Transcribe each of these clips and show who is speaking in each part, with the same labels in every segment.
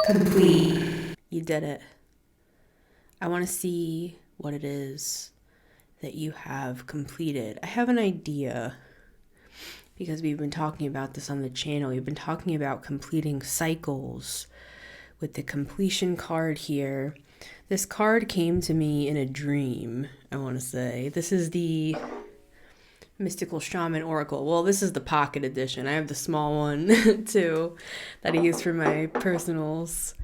Speaker 1: Complete. You did it. I want to see what it is that you have completed. I have an idea because we've been talking about this on the channel. We've been talking about completing cycles with the completion card here. This card came to me in a dream, I want to say. This is the Mystical Shaman Oracle. Well, this is the pocket edition. I have the small one too that I use for my personals.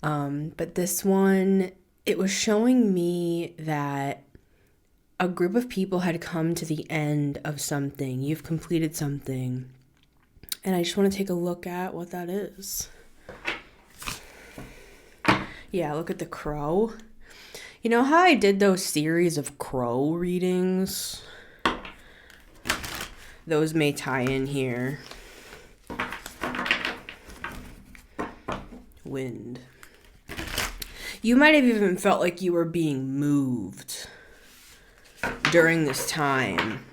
Speaker 1: But this one, it was showing me that a group of people had come to the end of something. You've completed something. And I just want to take a look at what that is. Yeah, look at the crow. You know how I did those series of crow readings? Those may tie in here. Wind. You might have even felt like you were being moved during this time.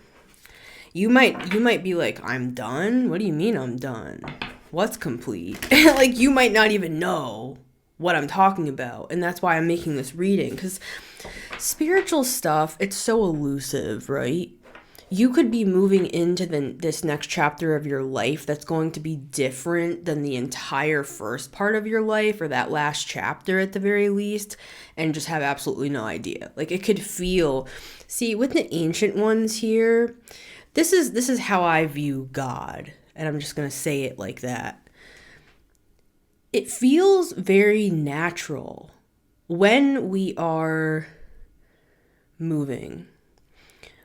Speaker 1: You might be like, I'm done? What do you mean I'm done? What's complete? Like, you might not even know what I'm talking about. And that's why I'm making this reading. Because spiritual stuff, it's so elusive, right? You could be moving into this next chapter of your life that's going to be different than the entire first part of your life, or that last chapter at the very least, and just have absolutely no idea. Like, it could feel, see, with the ancient ones here, this is how I view God, and I'm just going to say it like that. It feels very natural when we are moving.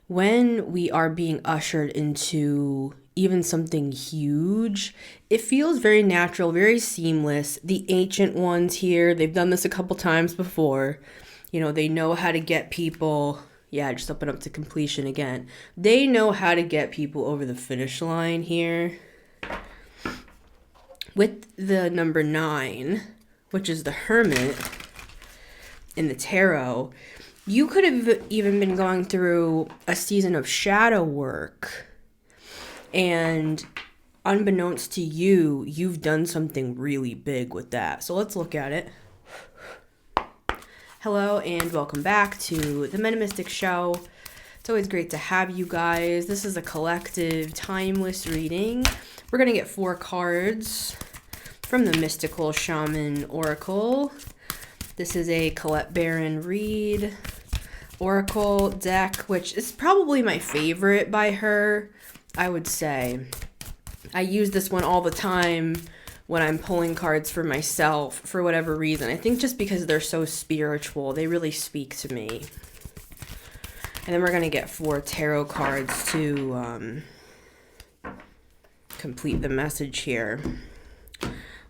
Speaker 1: When we are being ushered into even something huge, it feels very natural, very seamless. The ancient ones here, they've done this a couple times before. You know, they know how to get people, yeah, just open up to completion again. They know how to get people over the finish line here. With the number 9, which is the Hermit in the tarot, you could have even been going through a season of shadow work, and unbeknownst to you, you've done something really big with that. So let's look at it. Hello and welcome back to the Metamystic Show. It's always great to have you guys. This is a collective, timeless reading. We're going to get 4 cards from the Mystical Shaman Oracle. This is a Colette Baron read Oracle deck, which is probably my favorite by her, I would say. I use this one all the time when I'm pulling cards for myself for whatever reason. I think just because they're so spiritual, they really speak to me. And then we're going to get 4 tarot cards to complete the message here.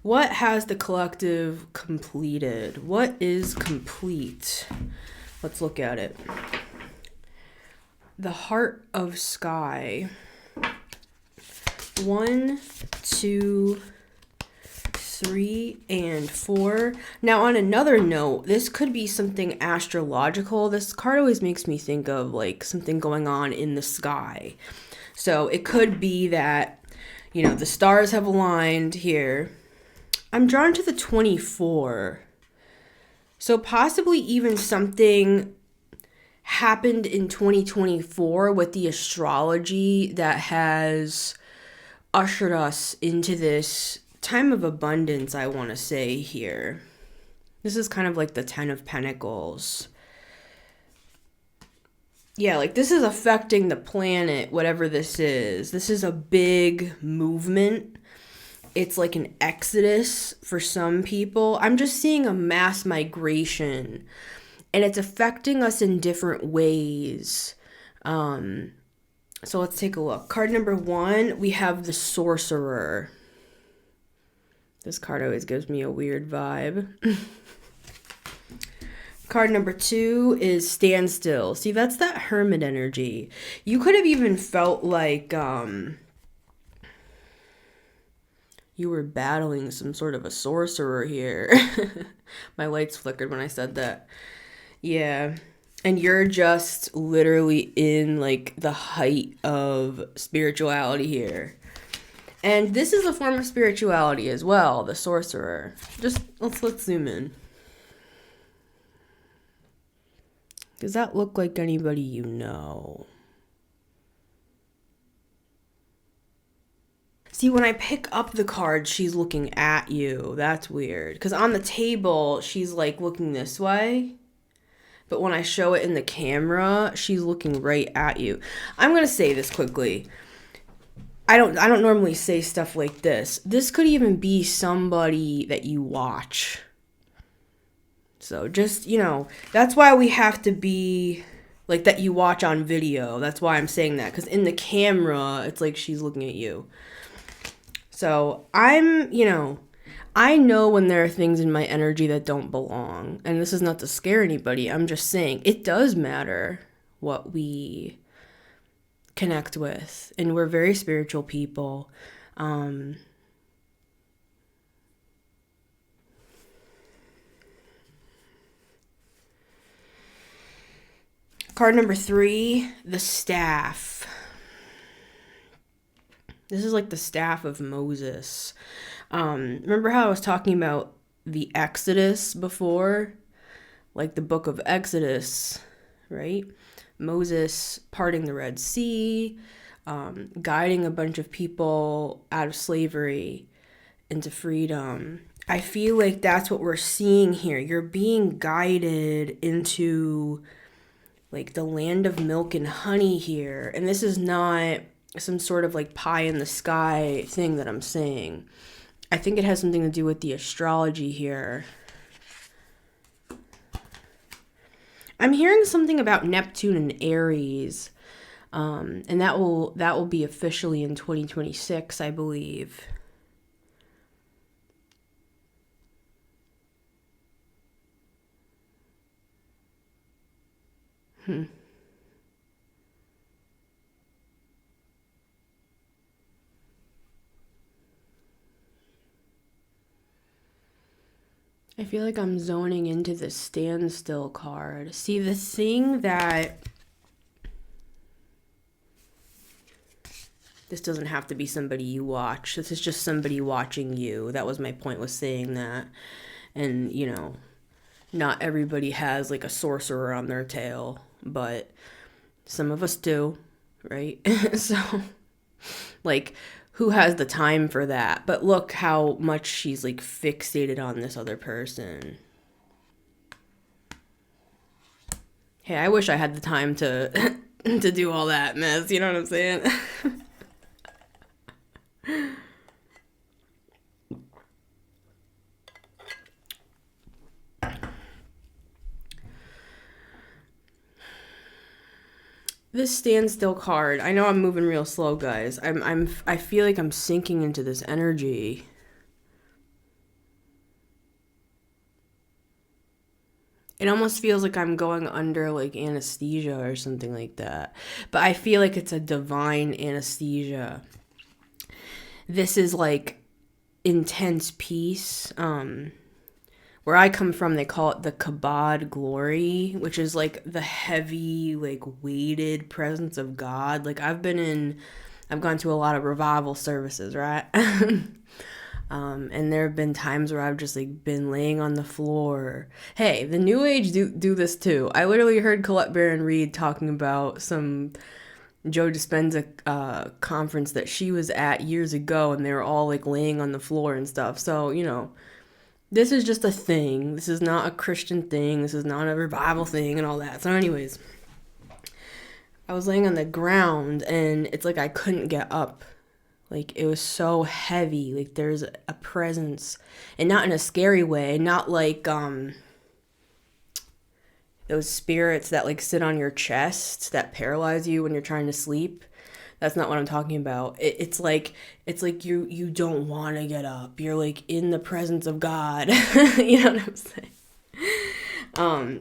Speaker 1: What has the collective completed? What is complete? Let's look at it. The Heart of Sky. 1, 2, 3, and 4. Now, on another note, this could be something astrological. This card always makes me think of like something going on in the sky. So it could be that, you know, the stars have aligned here. I'm drawn to the 24. So possibly even something happened in 2024 with the astrology that has ushered us into this time of abundance, I want to say here. This is kind of like the 10 of Pentacles. Yeah, like this is affecting the planet, whatever this is. This is a big movement. It's like an exodus for some people. I'm just seeing a mass migration, and it's affecting us in different ways. So let's take a look. Card number 1, we have the Sorcerer. This card always gives me a weird vibe. Card number 2 is Standstill. See, that's that Hermit energy. You could have even felt like you were battling some sort of a sorcerer here. My lights flickered when I said that. Yeah. And you're just literally in like the height of spirituality here. And this is a form of spirituality as well, the sorcerer. Just let's zoom in. Does that look like anybody you know? See, when I pick up the card, she's looking at you. That's weird. Because on the table, she's like looking this way. But when I show it in the camera, she's looking right at you. I'm going to say this quickly. I don't normally say stuff like this. This could even be somebody that you watch. So just, that's why we have to be like that you watch on video. That's why I'm saying that. Because in the camera, it's like she's looking at you. So I know when there are things in my energy that don't belong. And this is not to scare anybody. I'm just saying it does matter what we connect with. And we're very spiritual people. Card number 3, the staff. This is like the staff of Moses. Remember how I was talking about the Exodus before? Like the book of Exodus, right? Moses parting the Red Sea, guiding a bunch of people out of slavery into freedom. I feel like that's what we're seeing here. You're being guided into like the land of milk and honey here. And this is not some sort of like pie in the sky thing that I'm saying. I think it has something to do with the astrology here. I'm hearing something about Neptune and Aries, and that will be officially in 2026, I believe. I feel like I'm zoning into the standstill card. See, the thing that... This doesn't have to be somebody you watch. This is just somebody watching you. That was my point with saying that. And, not everybody has like a sorcerer on their tail, but some of us do, right? So, like... Who has the time for that? But look how much she's like fixated on this other person. Hey, I wish I had the time to to do all that mess. You know what I'm saying? This standstill card. I know I'm moving real slow, guys. I feel like I'm sinking into this energy. It almost feels like I'm going under like anesthesia or something like that. But I feel like it's a divine anesthesia. This is like intense peace. Where I come from, they call it the kabod glory, which is like the heavy, like weighted presence of God. Like I've gone to a lot of revival services, right? And there have been times where I've just like been laying on the floor. Hey, the New Age do this too. I literally heard Colette Baron Reed talking about some Joe Dispenza conference that she was at years ago, and they were all like laying on the floor and stuff. So, this is just a thing. This is not a Christian thing. This is not a revival thing and all that. So anyways, I was laying on the ground and it's like I couldn't get up. Like it was so heavy. Like there's a presence, and not in a scary way. Not like those spirits that like sit on your chest that paralyze you when you're trying to sleep. That's not what I'm talking about. It's like you don't want to get up. You're like in the presence of God. You know what I'm saying?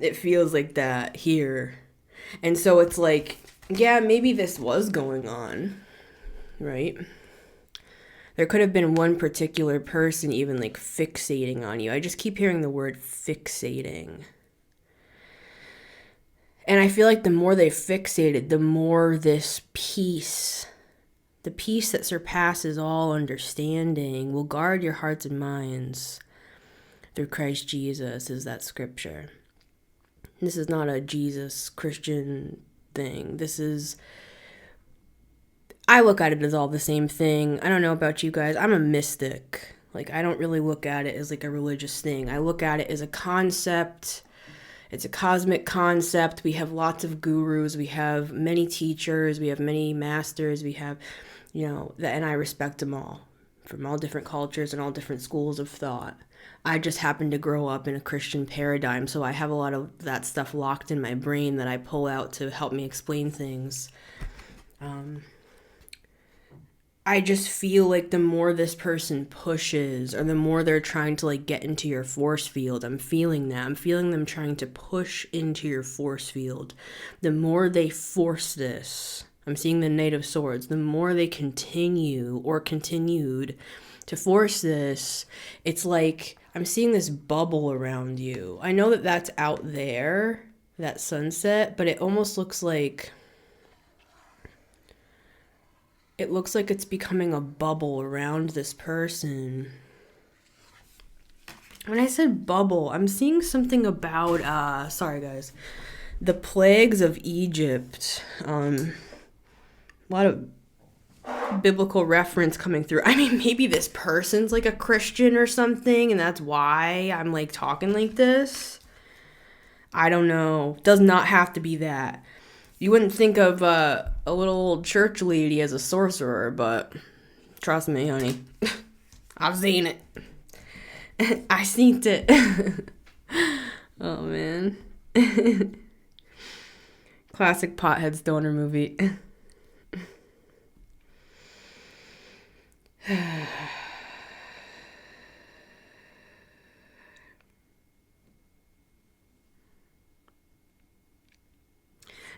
Speaker 1: It feels like that here. And so it's like, yeah, maybe this was going on, right? There could have been one particular person even like fixating on you. I just keep hearing the word fixating. And I feel like the more they fixated, the more this peace The peace that surpasses all understanding will guard your hearts and minds through Christ Jesus, is that scripture. This is not a Jesus Christian thing. I look at it as all the same thing. I don't know about you guys. I'm a mystic. Like, I don't really look at it as like a religious thing. I look at it as a concept. It's a cosmic concept. We have lots of gurus. We have many teachers. We have many masters. We have, and I respect them all from all different cultures and all different schools of thought. I just happen to grow up in a Christian paradigm, so I have a lot of that stuff locked in my brain that I pull out to help me explain things. I just feel like the more this person pushes, or the more they're trying to like get into your force field, I'm feeling that. I'm feeling them trying to push into your force field. The more they force this, I'm seeing the Knight of Swords, the more they continued to force this, it's like I'm seeing this bubble around you. I know that that's out there, that sunset, but it almost looks like it's becoming a bubble around this person. When I said bubble, I'm seeing something about, sorry guys, the plagues of Egypt. A lot of biblical reference coming through. I mean, maybe this person's like a Christian or something, and that's why I'm like talking like this. I don't know. Does not have to be that. You wouldn't think of a little old church lady as a sorcerer, but trust me, honey. I've seen it. I seen it. Oh, man. Classic pothead stoner movie.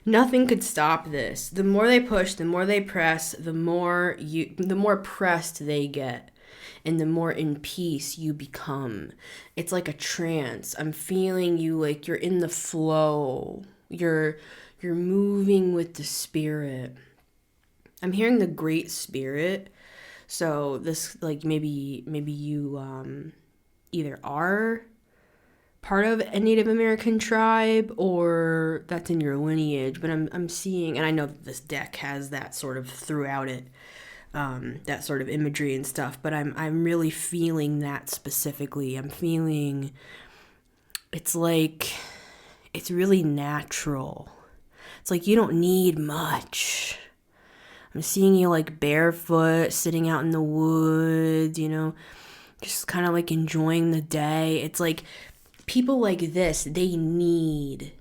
Speaker 1: Nothing could stop this. The more they push, the more they press, the more pressed they get, and the more in peace you become. It's like a trance. I'm feeling you like you're in the flow. You're moving with the spirit. I'm hearing the Great Spirit. So this, like, maybe you either are part of a Native American tribe or that's in your lineage, but I'm seeing, and I know that this deck has that sort of throughout it, that sort of imagery and stuff, but I'm really feeling that specifically. I'm feeling it's like it's really natural. It's like you don't need much. I'm seeing you like barefoot, sitting out in the woods, just kind of like enjoying the day. It's like people like this, they need.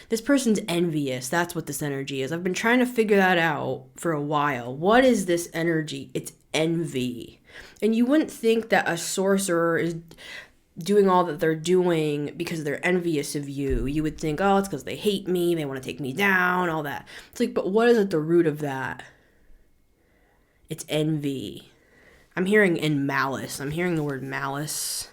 Speaker 1: This person's envious. That's what this energy is. I've been trying to figure that out for a while. What is this energy? It's envy. And you wouldn't think that a sorcerer is doing all that they're doing because they're envious of you. You would think, oh, it's because they hate me, they want to take me down, all that. It's like, but what is at the root of that? It's envy. I'm hearing in malice. I'm hearing the word malice.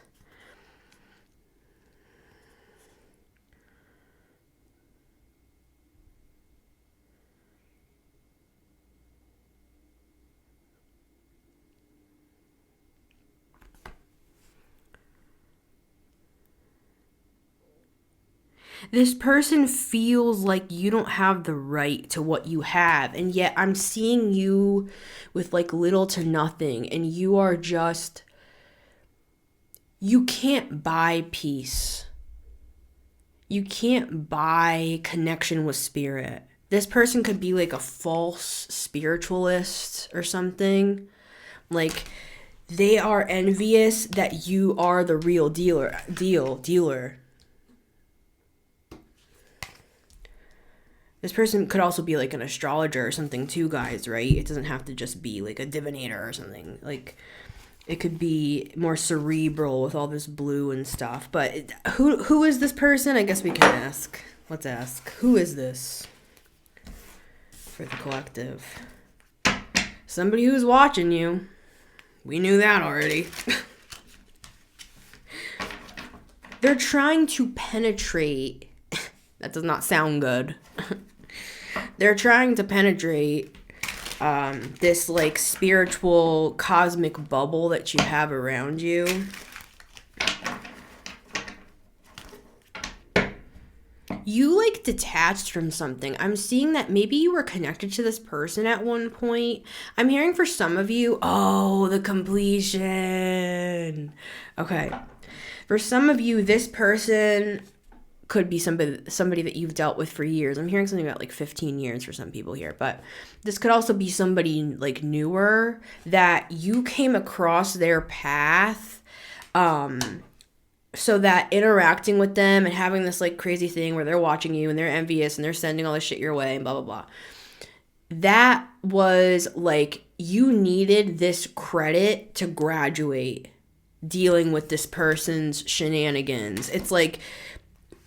Speaker 1: This person feels like you don't have the right to what you have, and yet I'm seeing you with like little to nothing, and you can't buy peace. You can't buy connection with spirit. This person could be like a false spiritualist or something. Like, they are envious that you are the real dealer. This person could also be like an astrologer or something too, guys, right? It doesn't have to just be like a divinator or something. Like, it could be more cerebral with all this blue and stuff. But who is this person? I guess we can ask. Let's ask. Who is this for the collective? Somebody who's watching you. We knew that already. They're trying to penetrate. That does not sound good. They're trying to penetrate this like spiritual cosmic bubble that you have around you. You like detached from something. I'm seeing that maybe you were connected to this person at one point. I'm hearing for some of you, oh, the completion. Okay. For some of you, this person could be somebody that you've dealt with for years. I'm hearing something about like 15 years for some people here, but this could also be somebody like newer that you came across their path. So that interacting with them and having this like crazy thing where they're watching you and they're envious and they're sending all this shit your way and blah, blah, blah. That was like you needed this credit to graduate dealing with this person's shenanigans. It's like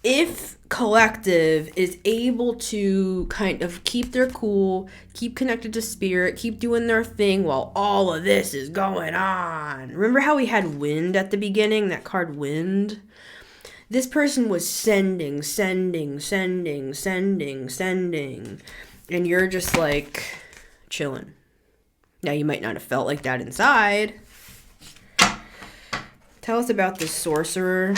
Speaker 1: if collective is able to kind of keep their cool, keep connected to spirit, keep doing their thing while all of this is going on. Remember how we had wind at the beginning, that card wind? This person was sending. And you're just like chilling. Now you might not have felt like that inside. Tell us about this sorcerer.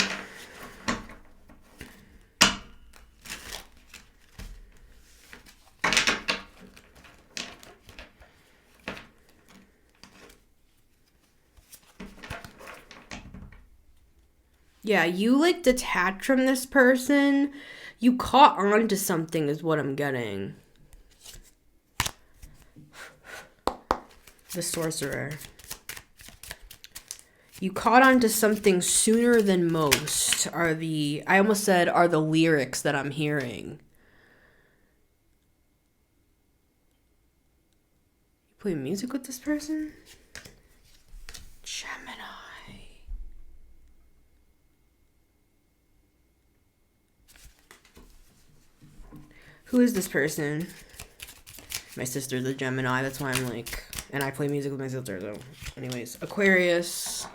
Speaker 1: Yeah, you like detach from this person. You caught on to something is what I'm getting. The sorcerer. You caught on to something sooner than most are the lyrics that I'm hearing. You play music with this person? Gemini. Who is this person? My sister's a Gemini, that's why I'm like, and I play music with my sister, so anyways. Aquarius.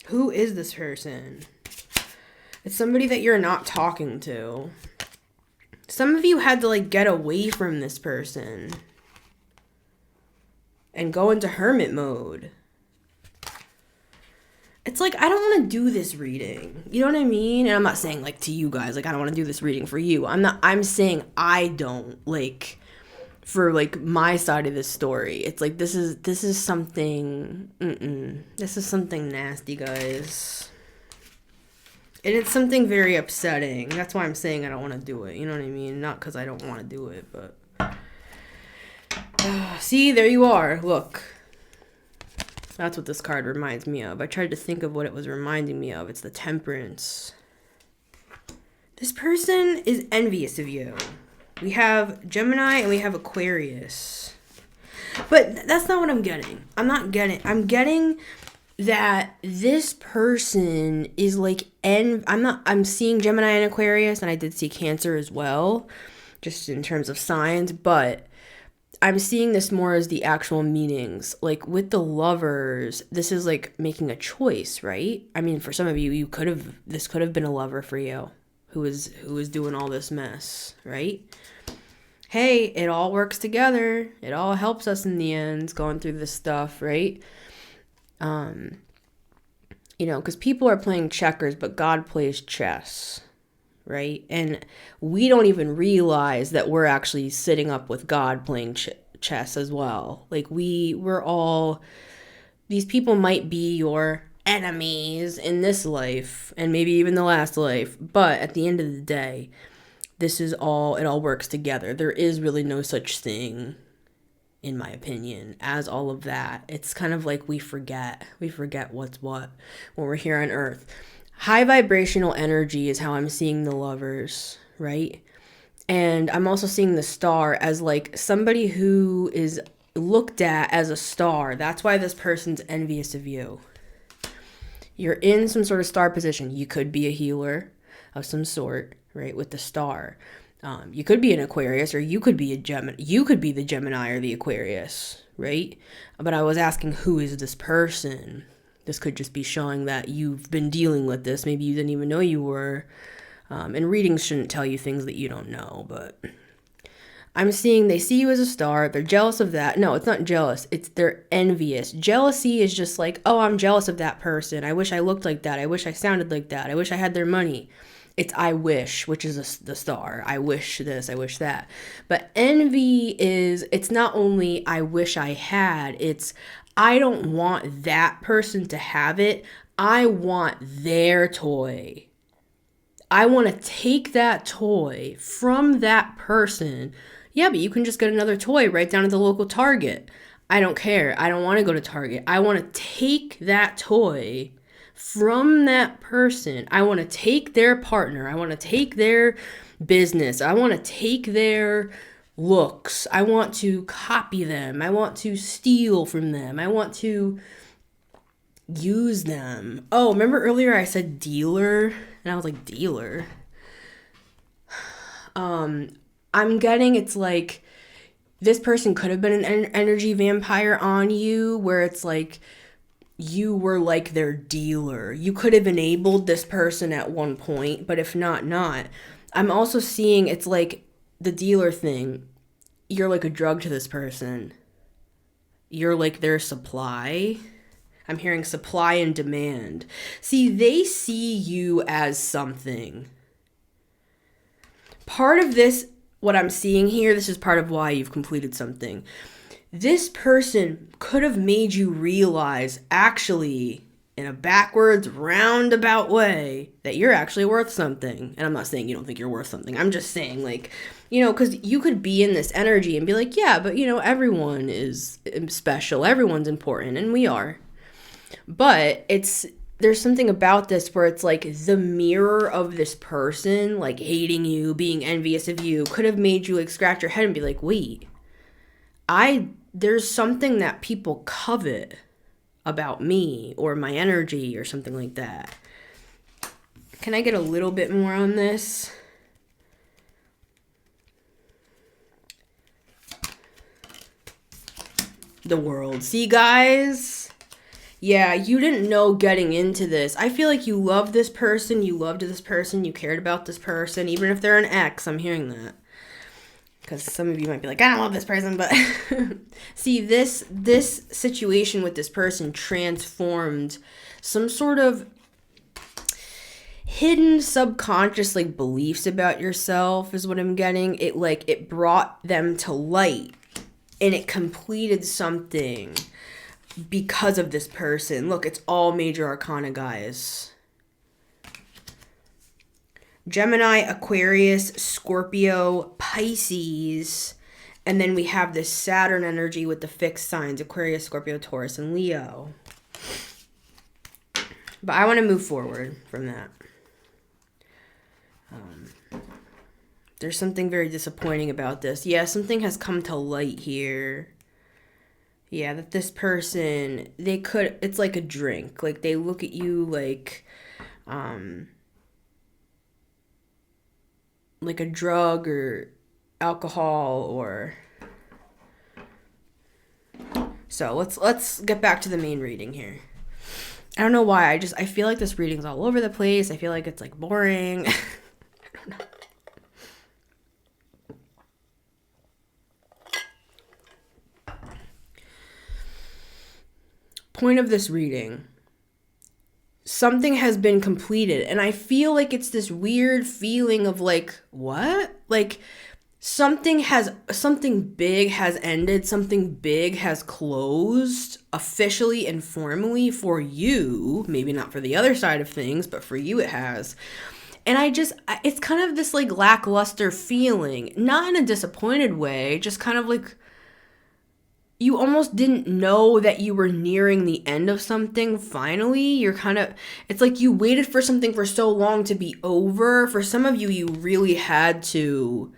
Speaker 1: Who is this person? It's somebody that you're not talking to. Some of you had to like get away from this person and go into hermit mode. It's like, I don't want to do this reading. You know what I mean? And I'm not saying like to you guys, like I don't want to do this reading for you. I'm saying I don't, like, for like my side of this story. It's like this is something this is something nasty, guys. And it's something very upsetting. That's why I'm saying I don't want to do it. You know what I mean? Not because I don't want to do it, but see, there you are. Look. That's what this card reminds me of. I tried to think of what it was reminding me of. It's the Temperance. This person is envious of you. We have Gemini and we have Aquarius. But that's not what I'm getting. I'm getting that this person is like I'm seeing Gemini and Aquarius, and I did see Cancer as well, just in terms of signs, but I'm seeing this more as the actual meanings. Like with the Lovers, this is like making a choice, right? I mean, for some of you, this could have been a lover for you who is doing all this mess, right? Hey, it all works together. It all helps us in the end, going through this stuff, right? Because people are playing checkers, but God plays chess. Right? And we don't even realize that we're actually sitting up with God playing chess as well. Like we're all, these people might be your enemies in this life and maybe even the last life. But at the end of the day, it all works together. There is really no such thing, in my opinion, as all of that. It's kind of like we forget what's what when we're here on Earth. High vibrational energy is how I'm seeing the Lovers, right? And I'm also seeing the Star as like somebody who is looked at as a star. That's why this person's envious of you. You're in some sort of star position. You could be a healer of some sort, right, with the Star. You could be an Aquarius, or you could be a Gemini. You could be the Gemini or the Aquarius, right? But I was asking, who is this person? This could just be showing that you've been dealing with this. Maybe you didn't even know you were And readings shouldn't tell you things that you don't know, but I'm seeing they see you as a star. They're jealous of that. No, it's not jealous. They're envious. Jealousy is just like, oh, I'm jealous of that person. I wish I looked like that. I wish I sounded like that. I wish I had their money. It's I wish, which is the star. I wish this, I wish that. But envy it's not only I wish I had, it's I don't want that person to have it. I want their toy. I want to take that toy from that person. Yeah, but you can just get another toy right down at the local Target. I don't care. I don't want to go to Target. I want to take that toy from that person. I want to take their partner. I want to take their business. I want to take their looks. I want to copy them. I want to steal from them. I want to use them. Oh, remember earlier I said dealer? And I was like, dealer? I'm getting it's like this person could have been an energy vampire on you, where it's like you were like their dealer. You could have enabled this person at one point, but if not, not. I'm also seeing it's like the dealer thing. You're like a drug to this person. You're like their supply. I'm hearing supply and demand. See, they see you as something. Part of this, what I'm seeing here, this is part of why you've completed something. This person could have made you realize, actually, in a backwards, roundabout way, that you're actually worth something. And I'm not saying you don't think you're worth something. I'm just saying, like, you know, because you could be in this energy and be like, yeah, but, you know, everyone is special. Everyone's important. And we are. But there's something about this where it's like the mirror of this person, like hating you, being envious of you, could have made you like scratch your head and be like, wait, there's something that people covet about me or my energy or something like that. Can I get a little bit more on this? The world. See, guys? Yeah, you didn't know getting into this. I feel like you love this person, you loved this person, you cared about this person, even if they're an ex. I'm hearing that. Because some of you might be like, I don't love this person, but see, this situation with this person transformed some sort of hidden subconscious like beliefs about yourself is what I'm getting. It brought them to light and it completed something because of this person. Look, it's all major arcana, guys. Gemini, Aquarius, Scorpio, Pisces, and then we have this Saturn energy with the fixed signs, Aquarius, Scorpio, Taurus, and Leo. But I want to move forward from that. There's something very disappointing about this. Yeah, something has come to light here. Yeah, that this person, it's like a drink. Like, they look at you like a drug or alcohol or... So, let's get back to the main reading here. I don't know why, I feel like this reading's all over the place. I feel like it's, like, boring. I don't know. Point of this reading. Something has been completed. And I feel like it's this weird feeling of like, what? Like something big has ended. Something big has closed officially and formally for you. Maybe not for the other side of things, but for you it has. And it's kind of this like lackluster feeling. Not in a disappointed way. Just kind of like, you almost didn't know that you were nearing the end of something. Finally, it's like you waited for something for so long to be over. For some of you, you really had to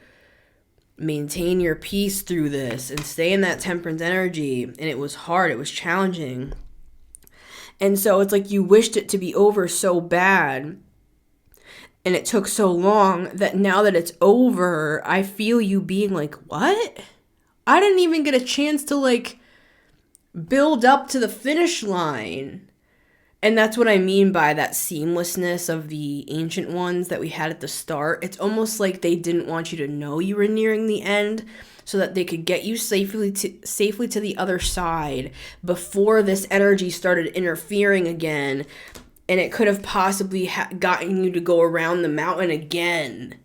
Speaker 1: maintain your peace through this and stay in that temperance energy. And it was hard. It was challenging. And so it's like you wished it to be over so bad. And it took so long that now that it's over, I feel you being like, what? I didn't even get a chance to like build up to the finish line. And that's what I mean by that seamlessness of the ancient ones that we had at the start. It's almost like they didn't want you to know you were nearing the end so that they could get you safely to the other side before this energy started interfering again. And it could have possibly gotten you to go around the mountain again.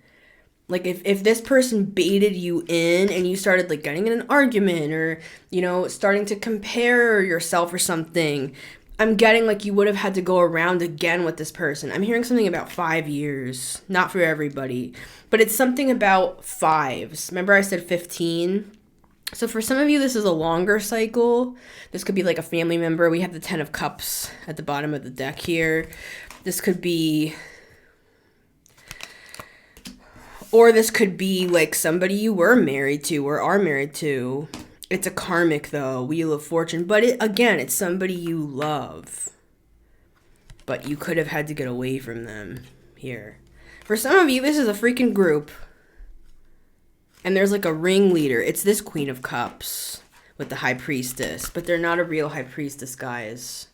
Speaker 1: Like, if this person baited you in and you started, like, getting in an argument or, you know, starting to compare yourself or something, I'm getting like you would have had to go around again with this person. I'm hearing something about 5 years. Not for everybody. But it's something about fives. Remember I said 15? So for some of you, this is a longer cycle. This could be like a family member. We have the 10 of Cups at the bottom of the deck here. This could be... Or this could be like somebody you were married to or are married to. It's a karmic, though, Wheel of Fortune. But again, it's somebody you love. But you could have had to get away from them here. For some of you, this is a freaking group. And there's like a ringleader. It's this Queen of Cups with the High Priestess. But they're not a real High Priestess, guys.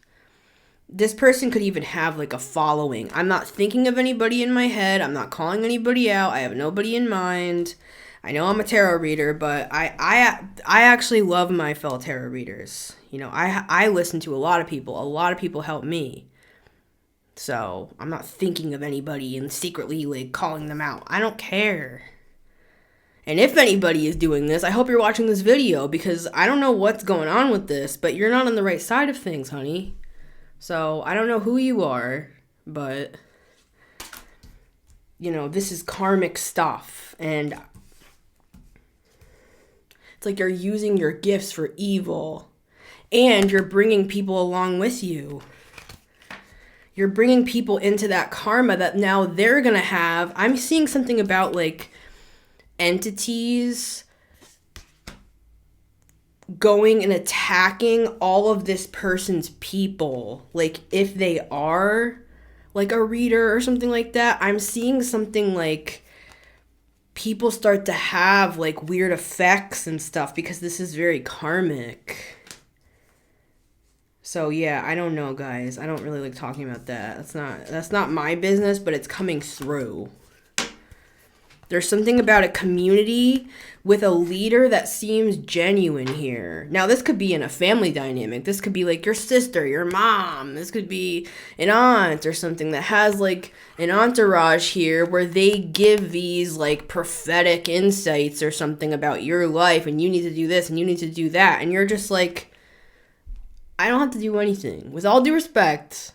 Speaker 1: This person could even have like a following. I'm not thinking of anybody in my head. I'm not calling anybody out. I have nobody in mind. I know I'm a tarot reader, but I actually love my fellow tarot readers. You know, I listen to a lot of people. A lot of people help me. So I'm not thinking of anybody and secretly like calling them out. I don't care. And if anybody is doing this, I hope you're watching this video because I don't know what's going on with this, but you're not on the right side of things, honey. So I don't know who you are, but you know, this is karmic stuff. And it's like you're using your gifts for evil. And you're bringing people along with you. You're bringing people into that karma that now they're going to have. I'm seeing something about like entities going and attacking all of this person's people. Like if they are like a reader or something like that, I'm seeing something like people start to have like weird effects and stuff because this is very karmic. So yeah, I don't know, guys. I don't really like talking about that. That's not my business, but it's coming through. There's something about a community with a leader that seems genuine here. Now, this could be in a family dynamic. This could be like your sister, your mom. This could be an aunt or something that has like an entourage here where they give these like prophetic insights or something about your life and you need to do this and you need to do that. And you're just like, I don't have to do anything. With all due respect,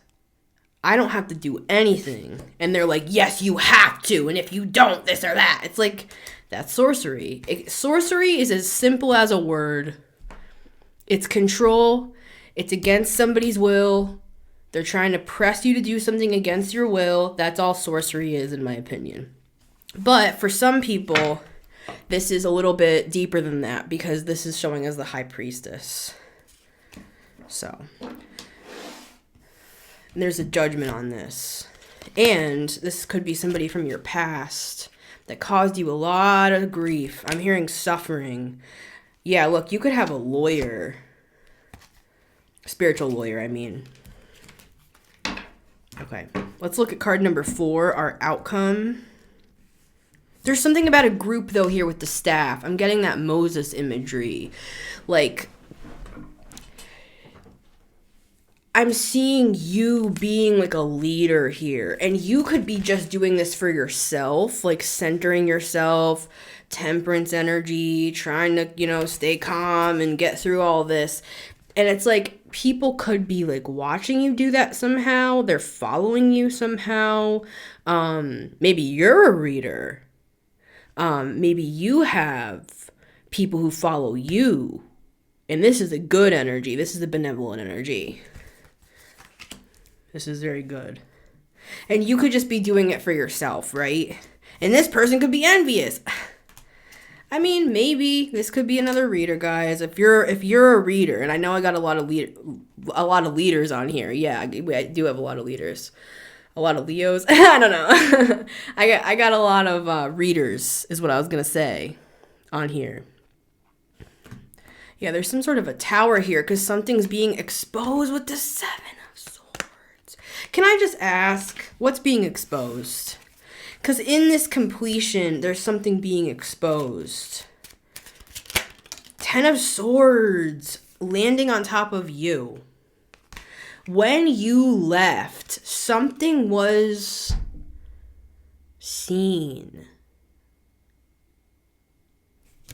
Speaker 1: I don't have to do anything. And they're like, yes, you have to. And if you don't, this or that. It's like, that's sorcery. Sorcery is as simple as a word. It's control. It's against somebody's will. They're trying to press you to do something against your will. That's all sorcery is, in my opinion. But for some people, this is a little bit deeper than that because this is showing as the High Priestess. So... there's a judgment on this. And this could be somebody from your past that caused you a lot of grief. I'm hearing suffering. Yeah, look, you could have a lawyer. Spiritual lawyer, I mean. Okay, let's look at card number 4, our outcome. There's something about a group, though, here with the staff. I'm getting that Moses imagery. Like... I'm seeing you being like a leader here, and you could be just doing this for yourself, like centering yourself, temperance energy, trying to, you know, stay calm and get through all this. And it's like people could be like watching you do that somehow. They're following you somehow. Maybe you're a reader. Maybe you have people who follow you. And this is a good energy. This is a benevolent energy. This is very good. And you could just be doing it for yourself, right? And this person could be envious. I mean, maybe this could be another reader, guys. If you're a reader, and I know I got a lot of leaders on here. Yeah, I do have a lot of leaders. A lot of Leos. I don't know. I got a lot of readers, is what I was gonna say, on here. Yeah, there's some sort of a tower here because something's being exposed with the 7 of Swords. Can I just ask, what's being exposed? Because in this completion, there's something being exposed. 10 of Swords landing on top of you. When you left, something was seen.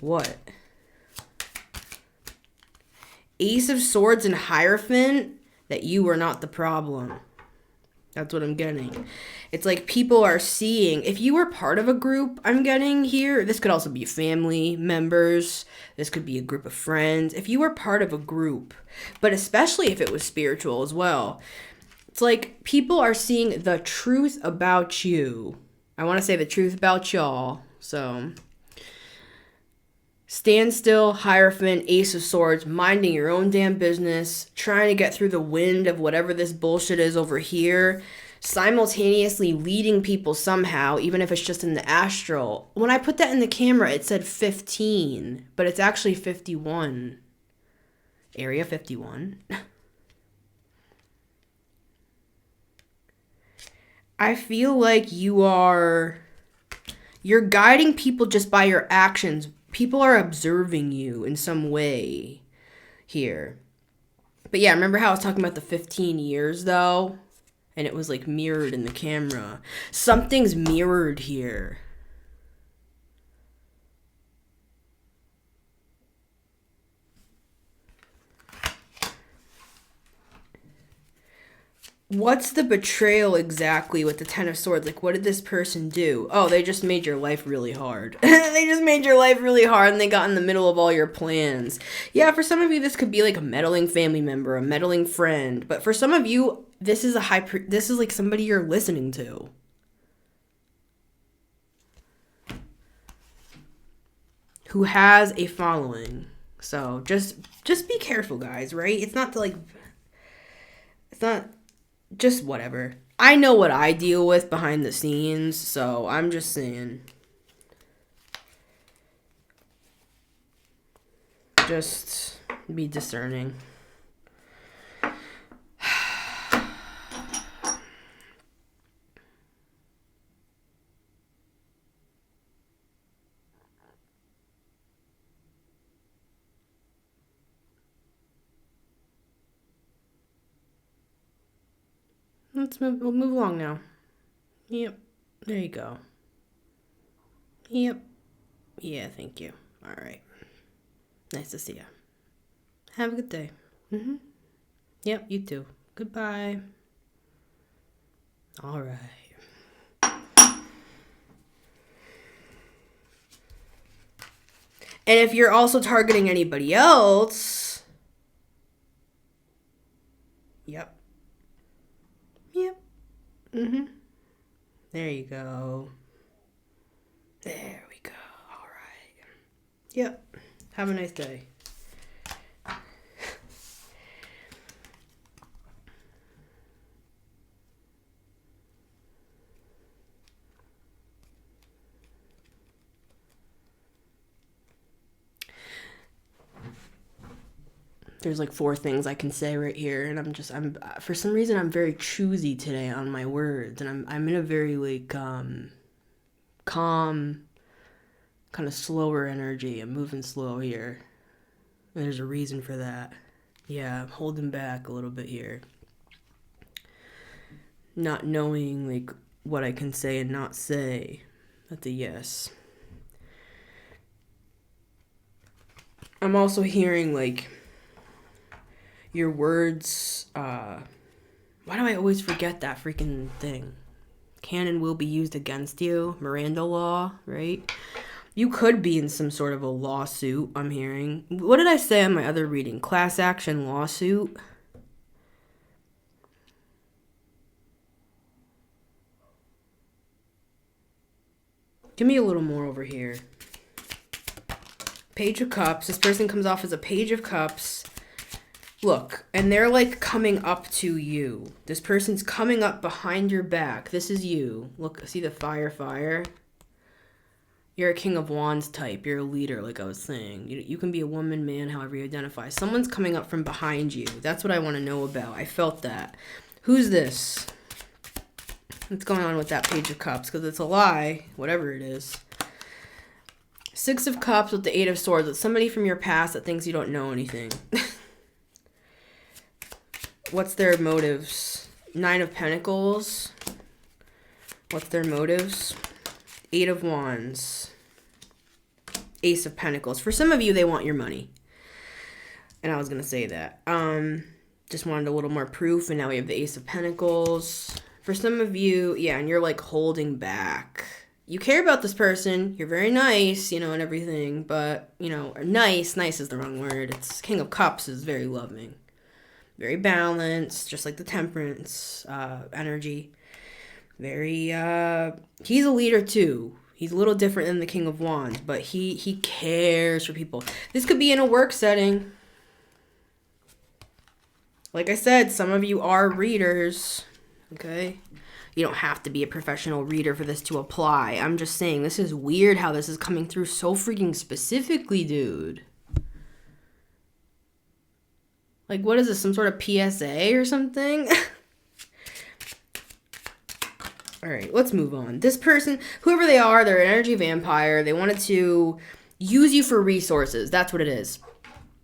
Speaker 1: What? Ace of Swords and Hierophant, that you were not the problem. That's what I'm getting. It's like people are seeing, if you were part of a group, I'm getting here, this could also be family members, this could be a group of friends. If you were part of a group, but especially if it was spiritual as well, it's like people are seeing the truth about you. I want to say the truth about y'all. So, stand still, Hierophant, Ace of Swords, minding your own damn business, trying to get through the wind of whatever this bullshit is over here, simultaneously leading people somehow, even if it's just in the astral. When I put that in the camera, it said 15, but it's actually 51. Area 51. I feel like you're guiding people just by your actions. People are observing you in some way here. But yeah, remember how I was talking about the 15 years though? And it was like mirrored in the camera. Something's mirrored here. What's the betrayal exactly with the 10 of Swords? Like, what did this person do? Oh, they just made your life really hard. They just made your life really hard and they got in the middle of all your plans. Yeah, for some of you, this could be like a meddling family member, a meddling friend. But for some of you, this is this is like somebody you're listening to. Who has a following. So just be careful, guys, right? It's not to like, it's not... Just whatever. I know what I deal with behind the scenes, so I'm just saying. Just be discerning. We'll move along now. Yep. There you go. Yep. Yeah, thank you. All right. Nice to see you. Have a good day. Mm-hmm. Yep, you too. Goodbye. All right. And if you're also targeting anybody else... Yep. Yep. Mm-hmm. There you go. There we go. All right. Yep. Have a nice day. There's like 4 things I can say right here, and I'm for some reason I'm very choosy today on my words, and I'm in a very like calm, kind of slower energy. I'm moving slow here, and there's a reason for that. Yeah, I'm holding back a little bit here, not knowing like what I can say and not say. That's a yes. I'm also hearing like your words, why do I always forget that freaking thing? Can and will be used against you. Miranda law, right? You could be in some sort of a lawsuit, I'm hearing. What did I say on my other reading? Class action lawsuit? Give me a little more over here. Page of Cups. This person comes off as a Page of Cups. Look, and they're like coming up to you. This person's coming up behind your back. This is you. Look, see the fire? You're a King of Wands type. You're a leader, like I was saying. You can be a woman, man, however you identify. Someone's coming up from behind you. That's what I want to know about. I felt that. Who's this? What's going on with that Page of Cups? Because it's a lie, whatever it is. Six of Cups with the Eight of Swords. It's somebody from your past that thinks you don't know anything. What's their motives? Nine of Pentacles. What's their motives? Eight of Wands. Ace of Pentacles. For some of you, they want your money. And I was going to say that. Just wanted a little more proof, and now we have the Ace of Pentacles. For some of you, yeah, and you're like holding back. You care about this person. You're very nice, you know, and everything. But, you know, nice is the wrong word. It's King of Cups is very loving. Very balanced, just like the Temperance energy. Very, he's a leader too. He's a little different than the King of Wands, but he cares for people. This could be in a work setting. Like I said, some of you are readers, okay? You don't have to be a professional reader for this to apply. I'm just saying, this is weird how this is coming through so freaking specifically, dude. Like, what is this, some sort of PSA or something? All right, let's move on. This person, whoever they are, they're an energy vampire. They wanted to use you for resources. That's what it is.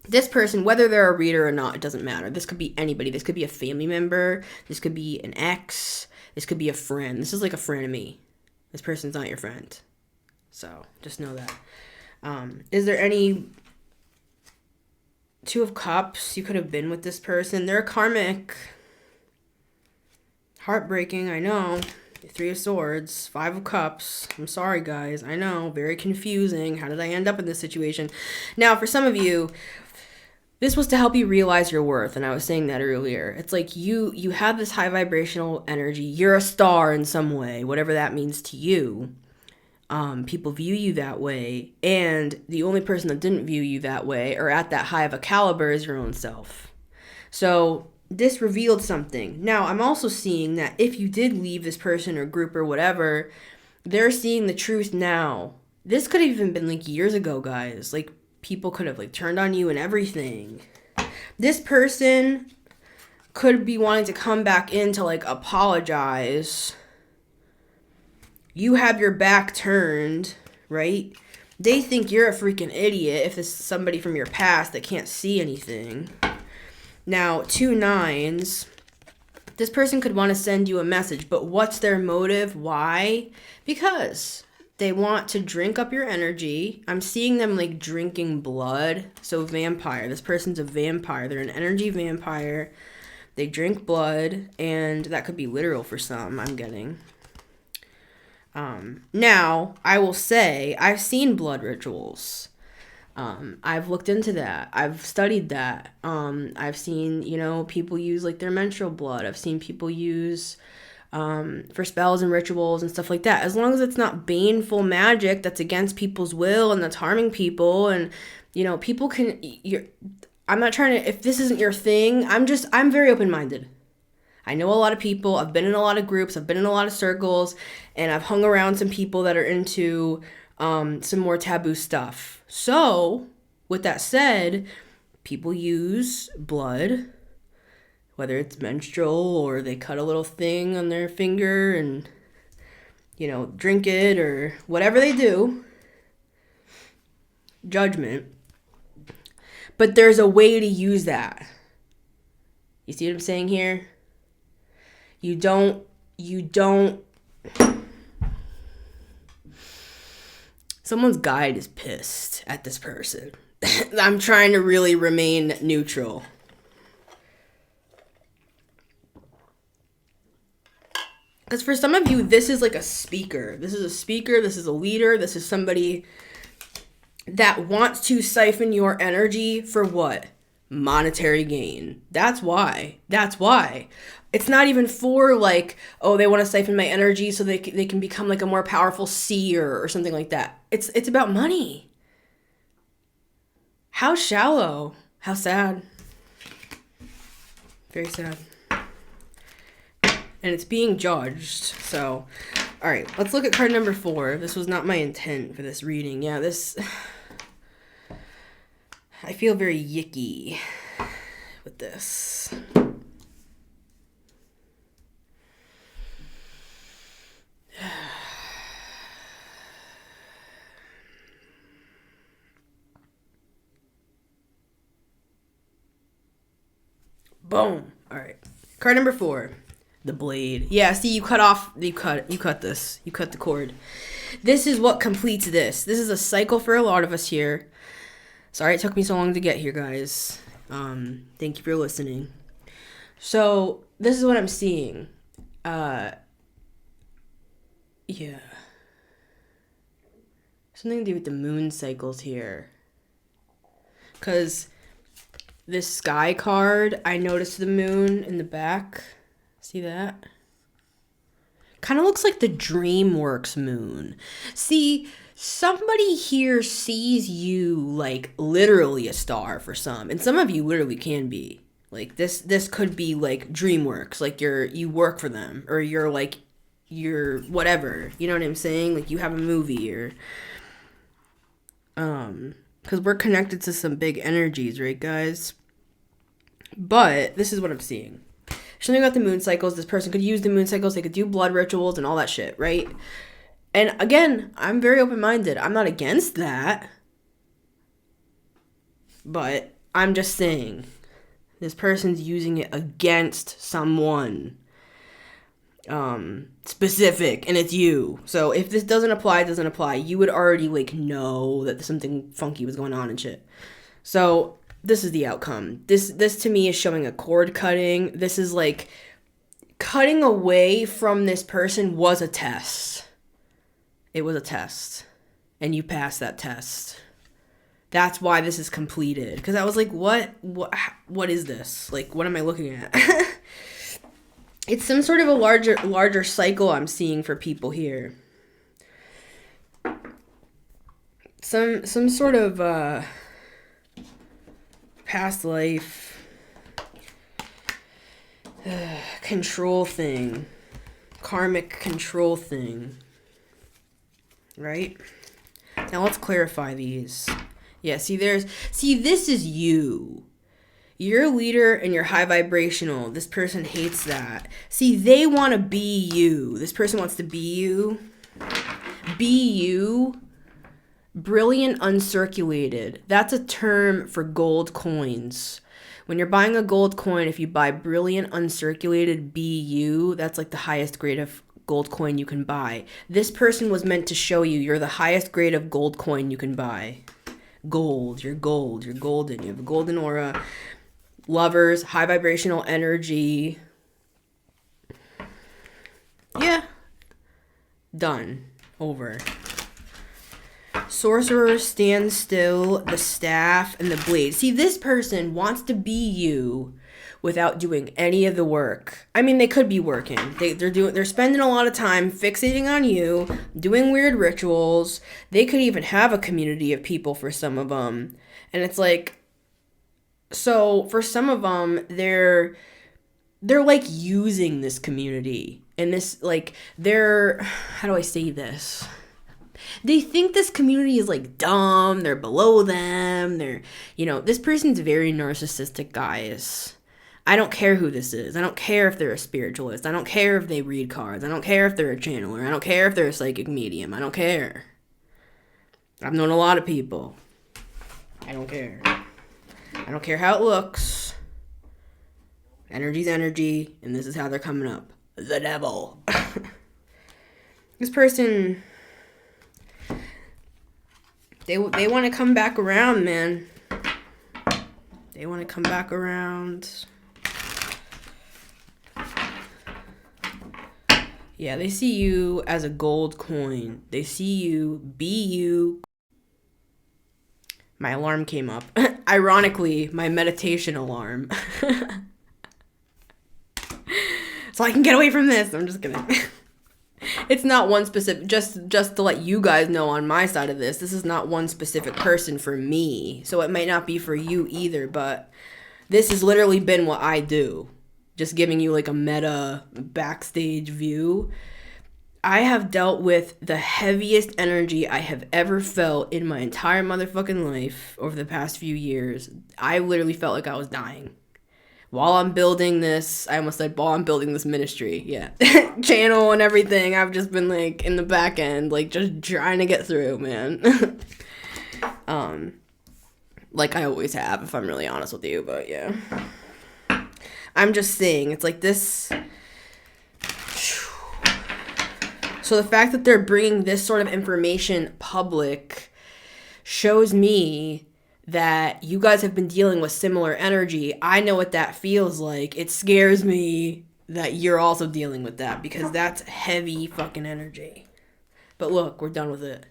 Speaker 1: This person, whether they're a reader or not, it doesn't matter. This could be anybody. This could be a family member. This could be an ex. This could be a friend. This is like a frenemy. This person's not your friend. So just know that. Is there any Two of Cups? You could have been with this person. They're karmic. Heartbreaking, I know. Three of Swords. Five of Cups. I'm sorry, guys. I know. Very confusing. How did I end up in this situation? Now, for some of you, this was to help you realize your worth, and I was saying that earlier. It's like you have this high vibrational energy. You're a star in some way, whatever that means to you. People view you that way, and the only person that didn't view you that way or at that high of a caliber is your own self. So this revealed something. Now, I'm also seeing that if you did leave this person or group or whatever, they're seeing the truth now. This could have even been like years ago, guys. Like, people could have like turned on you and everything. This person could be wanting to come back in to like apologize. You have your back turned, right? They think you're a freaking idiot if this is somebody from your past that can't see anything. Now, 2 9s. This person could want to send you a message, but what's their motive? Why? Because they want to drink up your energy. I'm seeing them like drinking blood. So vampire. This person's a vampire. They're an energy vampire. They drink blood, and that could be literal for some, I'm getting. Now, I will say, I've seen blood rituals. I've looked into that. I've studied that. I've seen, you know, people use like their menstrual blood. I've seen people use for spells and rituals and stuff like that. As long as it's not baneful magic that's against people's will and that's harming people, and, you know, people can, I'm not trying to, if this isn't your thing, I'm very open-minded. I know a lot of people. I've been in a lot of groups. I've been in a lot of circles, and I've hung around some people that are into some more taboo stuff. So, with that said, people use blood, whether it's menstrual or they cut a little thing on their finger and, you know, drink it or whatever they do. Judgment. But there's a way to use that. You see what I'm saying here? You don't. Someone's guide is pissed at this person. I'm trying to really remain neutral. Because for some of you, this is like a speaker. This is a speaker. This is a leader. This is somebody that wants to siphon your energy for what? Monetary gain. That's why. It's not even for like, oh, they want to siphon my energy so they can become like a more powerful seer or something like that. It's about money. How shallow. How sad. Very sad. And it's being judged. So, all right, let's look at card number 4. This was not my intent for this reading. Yeah, I feel very yicky with this. Boom. All right. Card number 4. The blade. Yeah, see, you cut this. You cut the cord. This is what completes this. This is a cycle for a lot of us here. Sorry it took me so long to get here, guys. Thank you for listening. So, this is what I'm seeing. Yeah. Something to do with the moon cycles here. Because this sky card, I noticed the moon in the back. See that? Kind of looks like the DreamWorks moon. See, somebody here sees you like literally a star for some. And some of you literally can be. Like this could be like DreamWorks. Like you work for them. Or you're whatever. You know what I'm saying? Like you have a movie or... Because we're connected to some big energies, right, guys? But this is what I'm seeing. Something about the moon cycles. This person could use the moon cycles. They could do blood rituals and all that shit, right? And again, I'm very open-minded. I'm not against that. But I'm just saying, this person's using it against someone specific, and it's you. So if this doesn't apply, it doesn't apply. You would already like know that something funky was going on and shit. So this is the outcome. This to me is showing a cord cutting. This is like cutting away from this person was a test. It was a test. And you passed that test. That's why this is completed. Because I was like, what is this? Like, what am I looking at? It's some sort of a larger cycle I'm seeing for people here. Some sort of past life control thing. Karmic control thing. Right? Now let's clarify these. Yeah, see this is you. You're a leader and you're high vibrational. This person hates that. See, they want to be you. This person wants to be you. Be you. Brilliant uncirculated. That's a term for gold coins. When you're buying a gold coin, if you buy brilliant uncirculated BU, that's like the highest grade of gold coin you can buy. This person was meant to show you you're the highest grade of gold coin you can buy. Gold. You're gold. You're golden. You have a golden aura. Lovers, high vibrational energy. Yeah. Done. Over. Sorcerer, stand still, the staff, and the blade. See, this person wants to be you without doing any of the work. I mean, they could be working. They're spending a lot of time fixating on you, doing weird rituals. They could even have a community of people for some of them. And it's like, so for some of them, they're like using this community. And this, like, how do I say this? They think this community is like dumb, they're below them, this person's very narcissistic, guys. I don't care who this is. I don't care if they're a spiritualist. I don't care if they read cards. I don't care if they're a channeler. I don't care if they're a psychic medium. I don't care. I've known a lot of people. I don't care. I don't care how it looks. Energy's energy, and this is how they're coming up. The devil. This person, they want to come back around, man. They want to come back around. Yeah, they see you as a gold coin. They see you, be you. My alarm came up. Ironically, my meditation alarm. So I can get away from this. I'm just kidding. It's not one specific, just to let you guys know on my side of this is not one specific person for me. So it might not be for you either, but this has literally been what I do. Just giving you like a meta backstage view. I have dealt with the heaviest energy I have ever felt in my entire motherfucking life over the past few years. I literally felt like I was dying. While I'm building this, I almost said while I'm building this ministry, yeah. Channel and everything, I've just been like in the back end, like just trying to get through, man. Like I always have, if I'm really honest with you, but yeah. I'm just saying, it's like this. So the fact that they're bringing this sort of information public shows me that you guys have been dealing with similar energy. I know what that feels like. It scares me that you're also dealing with that, because that's heavy fucking energy. But look, we're done with it.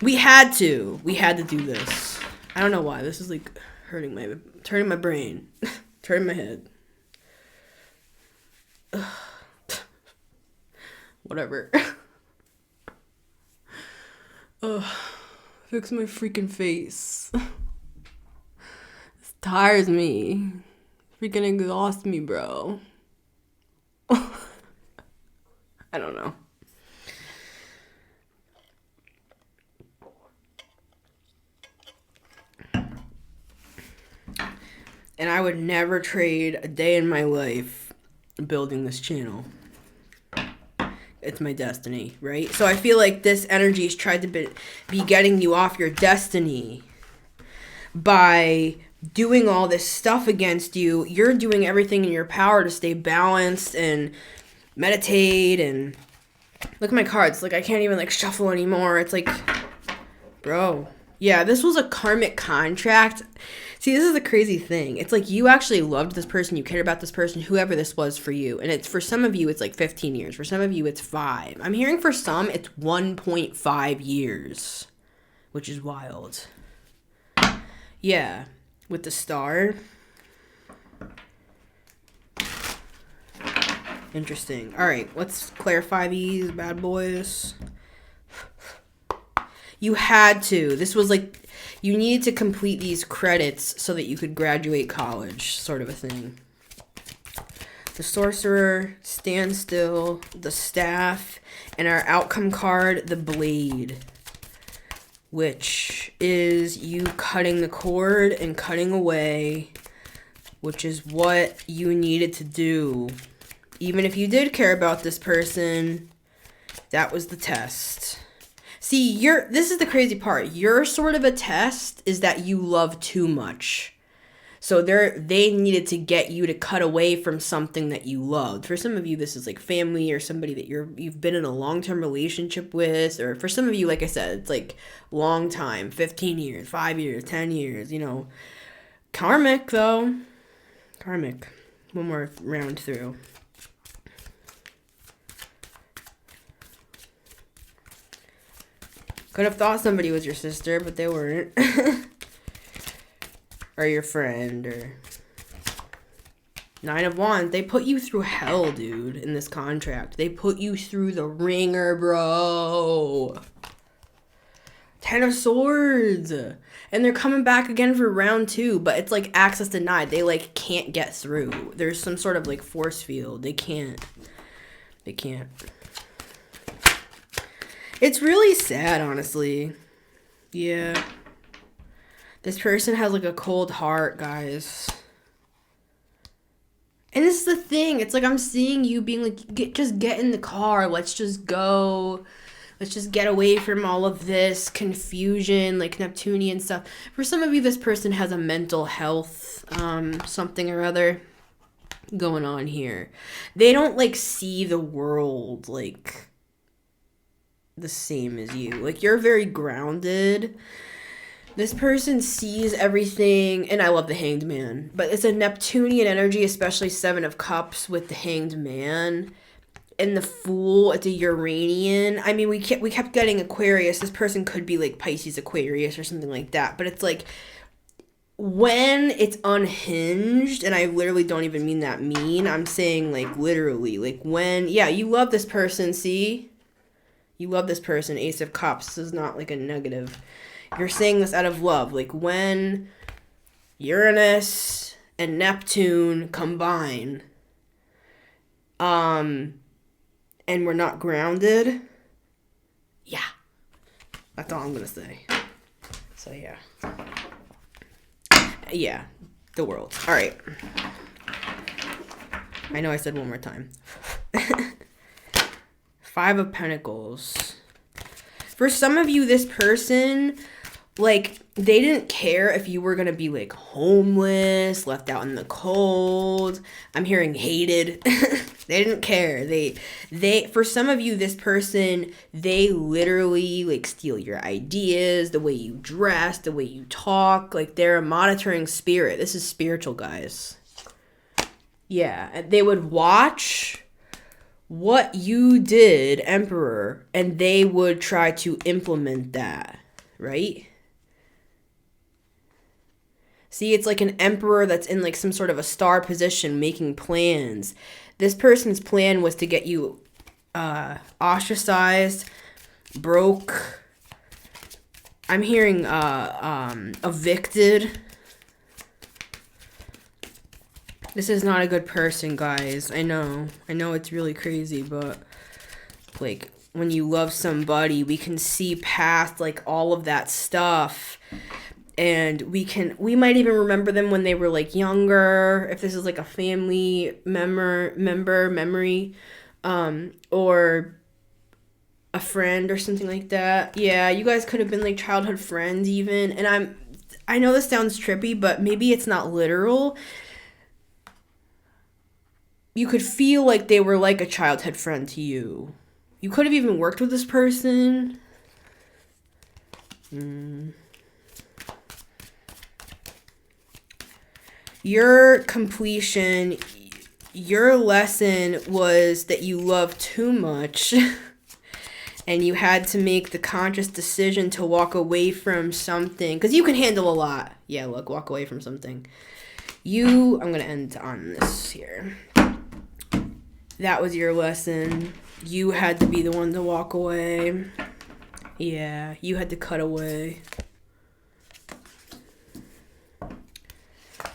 Speaker 1: We had to do this. I don't know why. This is like turning my brain, turning my head. Whatever. Fix my freaking face. This tires me. Freaking exhausts me, bro. I don't know. And I would never trade a day in my life building this channel. It's my destiny, right? So I feel like this energy's tried to be getting you off your destiny by doing all this stuff against you. You're doing everything in your power to stay balanced and meditate and look at my cards. Like, I can't even like shuffle anymore. It's like, bro. Yeah, this was a karmic contract. See, this is the crazy thing. It's like you actually loved this person, you cared about this person, whoever this was for you. And it's, for some of you, it's like 15 years. For some of you, it's 5. I'm hearing for some, it's 1.5 years, which is wild. Yeah, with the star. Interesting. All right, let's clarify these bad boys. You had to. This was like, you needed to complete these credits so that you could graduate college, sort of a thing. The sorcerer, stand still, the staff, and our outcome card, the blade, which is you cutting the cord and cutting away, which is what you needed to do. Even if you did care about this person, that was the test. See, this is the crazy part. Your sort of a test is that you love too much. So they needed to get you to cut away from something that you loved. For some of you, this is like family or somebody that you've been in a long-term relationship with. Or for some of you, like I said, it's like long time, 15 years, 5 years, 10 years, you know. Karmic, though. Karmic. One more round through. Could have thought somebody was your sister, but they weren't. Or your friend, or... 9 of Wands. They put you through hell, dude, in this contract. They put you through the ringer, bro. 10 of Swords. And they're coming back again for round 2, but it's like access denied. They, like, can't get through. There's some sort of, like, force field. They can't. It's really sad, honestly. Yeah. This person has, like, a cold heart, guys. And this is the thing. It's like I'm seeing you being like, just get in the car. Let's just go. Let's just get away from all of this confusion, like Neptunian stuff. For some of you, this person has a mental health, something or other going on here. They don't, like, see the world, like, the same as you. Like, you're very grounded. This person sees everything, and I love the Hanged Man, but it's a Neptunian energy, especially 7 of Cups with the Hanged Man. And the Fool, it's a Uranian. I mean, we kept getting Aquarius. This person could be like Pisces, Aquarius, or something like that. But it's like, when it's unhinged, and I literally don't even mean that mean. I'm saying, like, literally. Like, when, yeah, you love this person, see? You love this person, Ace of Cups. This is not, like, a negative. You're saying this out of love. Like, when Uranus and Neptune combine, and we're not grounded, yeah. That's all I'm gonna say. So, yeah. Yeah, the world. All right. I know I said one more time. 5 of Pentacles. For some of you, this person, like, they didn't care if you were gonna be like homeless, left out in the cold. I'm hearing hated. They didn't care. They for some of you, this person, they literally like steal your ideas, the way you dress, the way you talk. Like, they're a monitoring spirit. This is spiritual, guys. Yeah, they would watch what you did, Emperor, and they would try to implement that, right? See, it's like an emperor that's in like some sort of a star position making plans. This person's plan was to get you ostracized, broke. I'm hearing evicted. This is not a good person, guys. I know it's really crazy, but like, when you love somebody, we can see past like all of that stuff. And we might even remember them when they were like younger, if this is like a family memory, or a friend or something like that. Yeah, you guys could have been like childhood friends even. And I know this sounds trippy, but maybe it's not literal. You could feel like they were like a childhood friend to you. You could have even worked with this person. Your completion, your lesson was that you love too much and you had to make the conscious decision to walk away from something, because you can handle a lot. Yeah, look, walk away from something. I'm going to end on this here. That was your lesson. You had to be the one to walk away. Yeah, you had to cut away.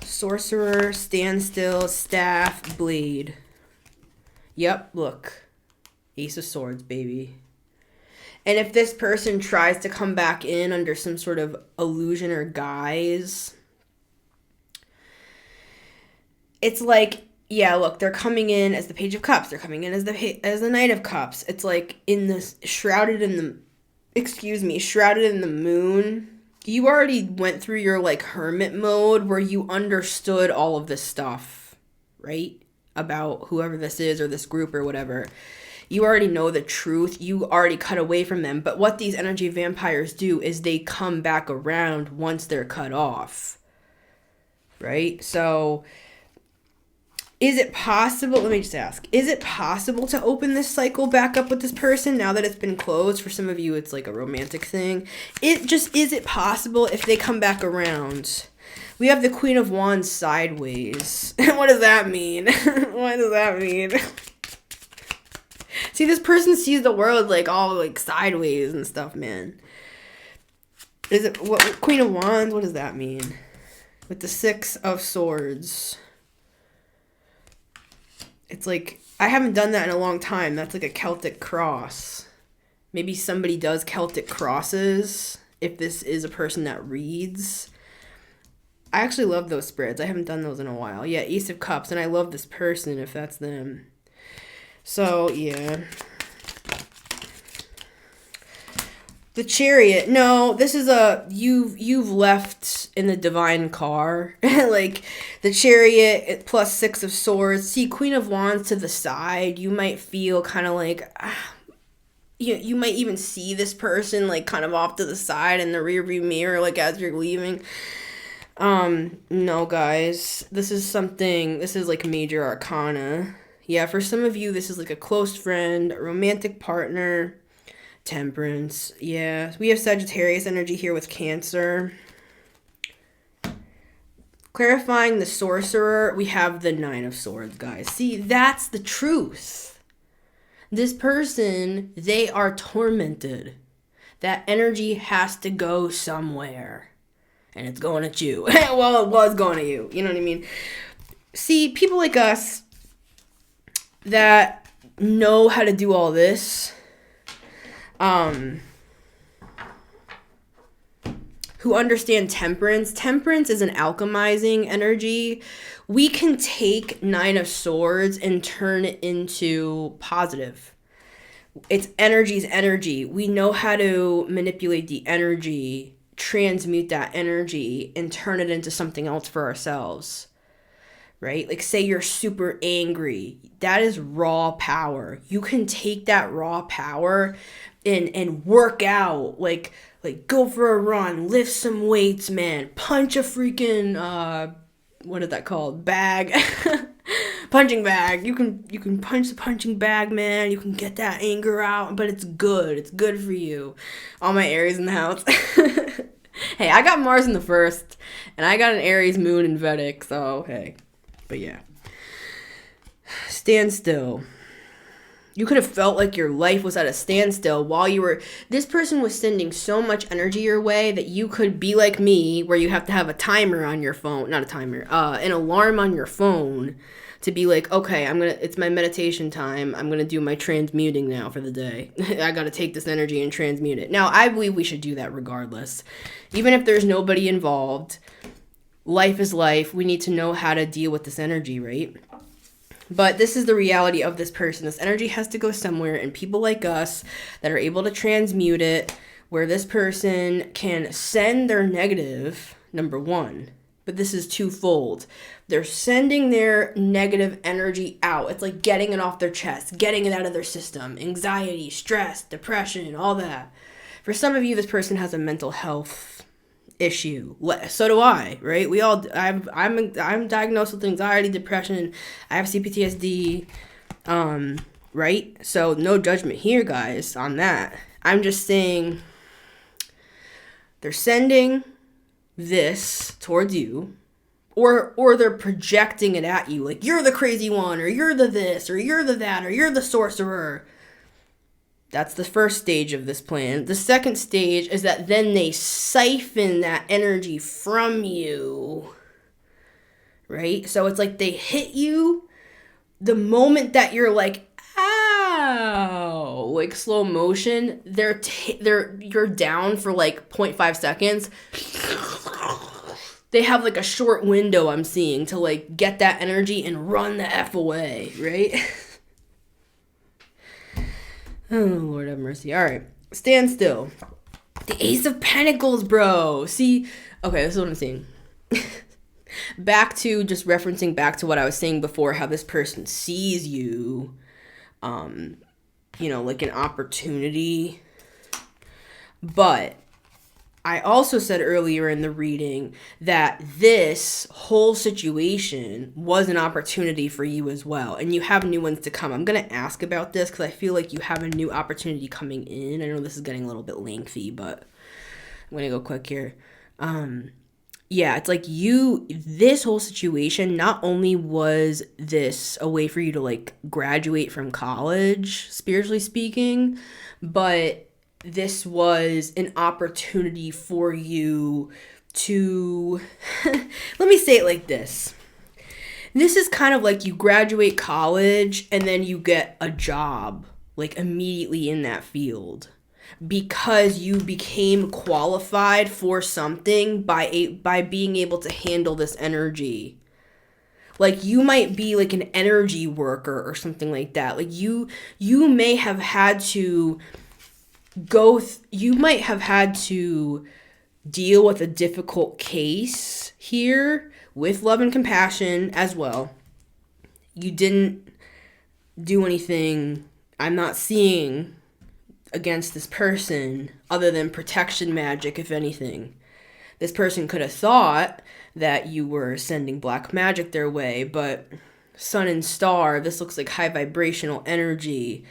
Speaker 1: Sorcerer, standstill, staff, blade. Yep, look. Ace of Swords, baby. And if this person tries to come back in under some sort of illusion or guise, it's like, yeah, look, they're coming in as the Page of Cups. They're coming in as the Knight of Cups. It's like shrouded in the moon. You already went through your like hermit mode where you understood all of this stuff, right? About whoever this is or this group or whatever. You already know the truth. You already cut away from them. But what these energy vampires do is they come back around once they're cut off, right? So is it possible, let me just ask, is it possible to open this cycle back up with this person now that it's been closed? For some of you, it's like a romantic thing. Is it possible if they come back around? We have the Queen of Wands sideways. What does that mean? What does that mean? See, this person sees the world like all like sideways and stuff, man. Queen of Wands, what does that mean? With the Six of Swords. It's like, I haven't done that in a long time. That's like a Celtic cross. Maybe somebody does Celtic crosses if this is a person that reads. I actually love those spreads. I haven't done those in a while. Yeah, Ace of Cups. And I love this person if that's them. So, yeah. The Chariot. No, this is you've left in the divine car. Like, the Chariot plus Six of Swords. See, Queen of Wands to the side. You might feel kind of like, you might even see this person like kind of off to the side in the rearview mirror, like as you're leaving. No, guys. This is like major arcana. Yeah, for some of you, this is like a close friend, a romantic partner. Temperance. Yeah, we have Sagittarius energy here with Cancer. Clarifying the Sorcerer, we have the Nine of Swords, guys. See, that's the truth. This person, they are tormented. That energy has to go somewhere. And it's going at you. Well, it was going at you. You know what I mean? See, people like us that know how to do all this, who understand temperance. Temperance is an alchemizing energy. We can take Nine of Swords and turn it into positive. It's energy's energy. We know how to manipulate the energy transmute that energy and turn it into something else for ourselves, right? Like, say you're super angry. That is raw power. You can take that raw power and work out, like go for a run, lift some weights, man, punch a freaking what is that called? Bag. Punching bag. You can punch the punching bag, man. You can get that anger out, but it's good. It's good for you. All my Aries in the house. Hey, I got Mars in the first, and I got an Aries moon in Vedic, so hey. But yeah. Stand still. You could have felt like your life was at a standstill while you were... This person was sending so much energy your way that you could be like me, where you have to have a timer on your phone. Not a timer. An alarm on your phone to be like, okay, it's my meditation time. I'm going to do my transmuting now for the day. I got to take this energy and transmute it. Now, I believe we should do that regardless. Even if there's nobody involved, life is life. We need to know how to deal with this energy, right? But this is the reality of this person. This energy has to go somewhere, and people like us that are able to transmute it, where this person can send their negative, number one. But this is twofold. They're sending their negative energy out. It's like getting it off their chest, getting it out of their system. Anxiety, stress, depression, all that. For some of you, this person has a mental health issue. So do I, right? We all... I'm diagnosed with anxiety, depression. I have CPTSD, right? So no judgment here, guys, on that. I'm just saying they're sending this towards you, or they're projecting it at you, like you're the crazy one, or you're the this, or you're the that, or you're the sorcerer. That's the first stage of this plan. The second stage is that then they siphon that energy from you, right? So it's like they hit you the moment that you're like, ow, like slow motion. You're down for like 0.5 seconds. They have like a short window, I'm seeing, to like get that energy and run the F away, right? Oh, Lord have mercy. All right. Stand still. The Ace of Pentacles, bro. See? Okay, this is what I'm seeing. Back to just referencing back to what I was saying before, how this person sees you, like an opportunity. But I also said earlier in the reading that this whole situation was an opportunity for you as well. And you have new ones to come. I'm going to ask about this because I feel like you have a new opportunity coming in. I know this is getting a little bit lengthy, but I'm going to go quick here. Yeah, it's like this whole situation, not only was this a way for you to like graduate from college, spiritually speaking, but this was an opportunity for you to, let me say it like this. This is kind of like you graduate college and then you get a job like immediately in that field because you became qualified for something by being able to handle this energy. Like you might be like an energy worker or something like that. Like you may have had to you might have had to deal with a difficult case here with love and compassion as well. You didn't do anything, I'm not seeing, against this person other than protection magic, if anything. This person could have thought that you were sending black magic their way, but sun and star, this looks like high vibrational energy.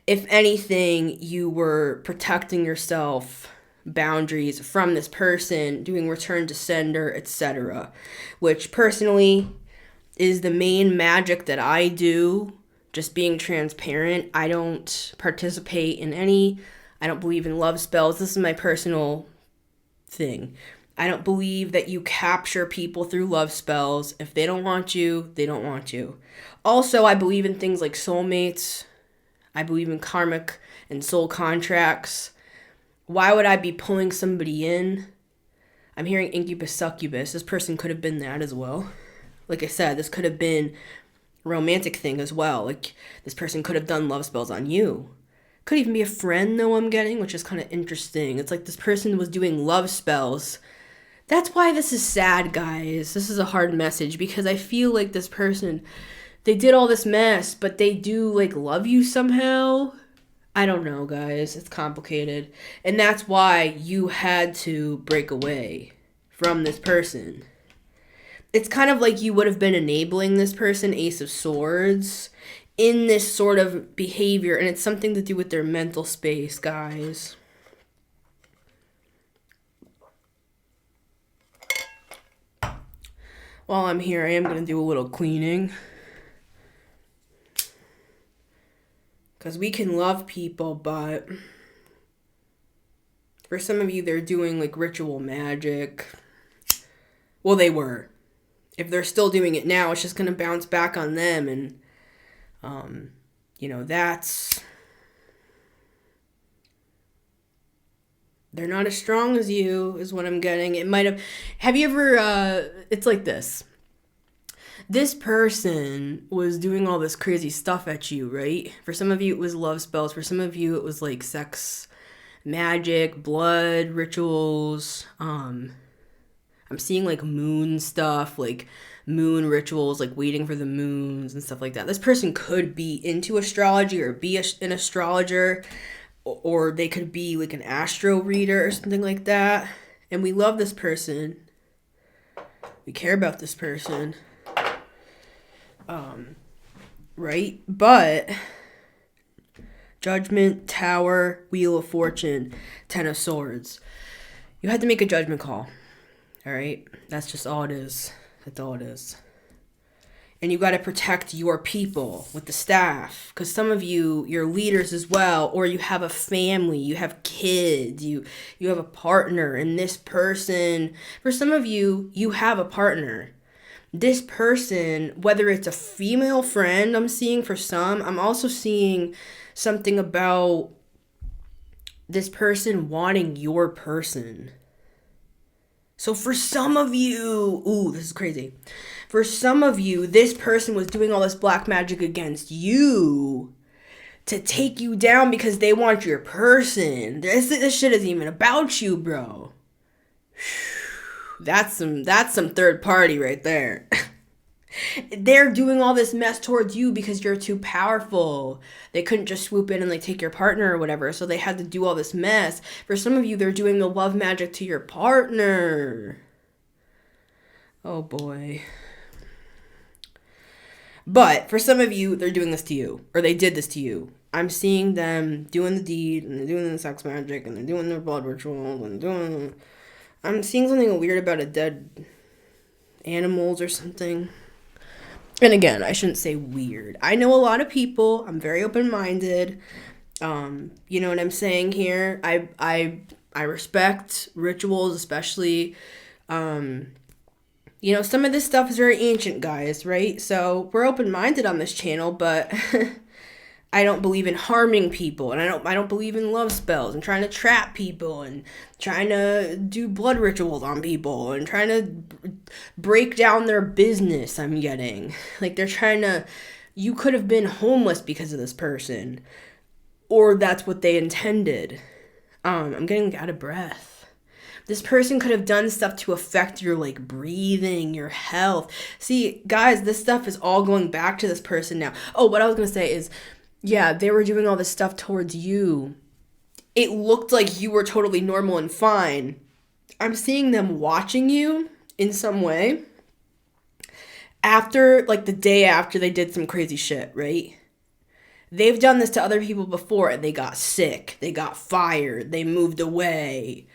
Speaker 1: If anything, you were protecting yourself, boundaries from this person, doing return to sender, etc. Which personally is the main magic that I do, just being transparent. I don't participate in I don't believe in love spells. This is my personal thing. I don't believe that you capture people through love spells. If they don't want you, they don't want you. Also, I believe in things like soulmates. I believe in karmic and soul contracts. Why would I be pulling somebody in? I'm hearing incubus, succubus. This person could have been that as well. Like I said, this could have been a romantic thing as well. Like this person could have done love spells on you. Could even be a friend, though, I'm getting, which is kind of interesting. It's like this person was doing love spells. That's why this is sad, guys. This is a hard message, because I feel like this person, they did all this mess, but they do, like, love you somehow. I don't know, guys. It's complicated. And that's why you had to break away from this person. It's kind of like you would have been enabling this person, Ace of Swords, in this sort of behavior. And it's something to do with their mental space, guys. While I'm here, I am going to do a little cleaning. Because we can love people, but for some of you, they're doing like ritual magic. Well, they were. If they're still doing it now, it's just going to bounce back on them. And, you know, they're not as strong as you, is what I'm getting. It might have you ever, it's like this. This person was doing all this crazy stuff at you, right? For some of you, it was love spells. For some of you, it was like sex, magic, blood, rituals. I'm seeing like moon stuff, like moon rituals, like waiting for the moons and stuff like that. This person could be into astrology or be an astrologer, or they could be like an astro reader or something like that. And we love this person. We care about this person. Right? But Judgment, Tower, Wheel of Fortune, Ten of Swords. You had to make a judgment call. All right? That's just all it is. That's all it is. And you got to protect your people with the staff. Because some of you, you're leaders as well. Or you have a family. You have kids. You have a partner. And this person, for some of you, you have a partner. This person, whether it's a female friend I'm seeing for some, I'm also seeing something about this person wanting your person. So for some of you, ooh, this is crazy. For some of you, this person was doing all this black magic against you to take you down because they want your person. This shit isn't even about you, bro. That's some third party right there. They're doing all this mess towards you because you're too powerful. They couldn't just swoop in and like take your partner or whatever, so they had to do all this mess. For some of you, they're doing the love magic to your partner. Oh boy. But for some of you, they're doing this to you, or they did this to you. I'm seeing them doing the deed, and they're doing the sex magic, and they're doing their blood ritual, and doing... I'm seeing something weird about a dead animals or something. And again, I shouldn't say weird. I know a lot of people. I'm very open-minded. You know what I'm saying here? I respect rituals, especially. You know, some of this stuff is very ancient, guys, right? So we're open-minded on this channel, but I don't believe in harming people, and I don't believe in love spells and trying to trap people and trying to do blood rituals on people and trying to break down their business. I'm getting like they're trying to. You could have been homeless because of this person, or that's what they intended. I'm getting like out of breath. This person could have done stuff to affect your like breathing, your health. See, guys, this stuff is all going back to this person now. Oh, what I was gonna say is, yeah, they were doing all this stuff towards you. It looked like you were totally normal and fine. I'm seeing them watching you in some way after, like the day after they did some crazy shit, right? They've done this to other people before and they got sick. They got fired. They moved away.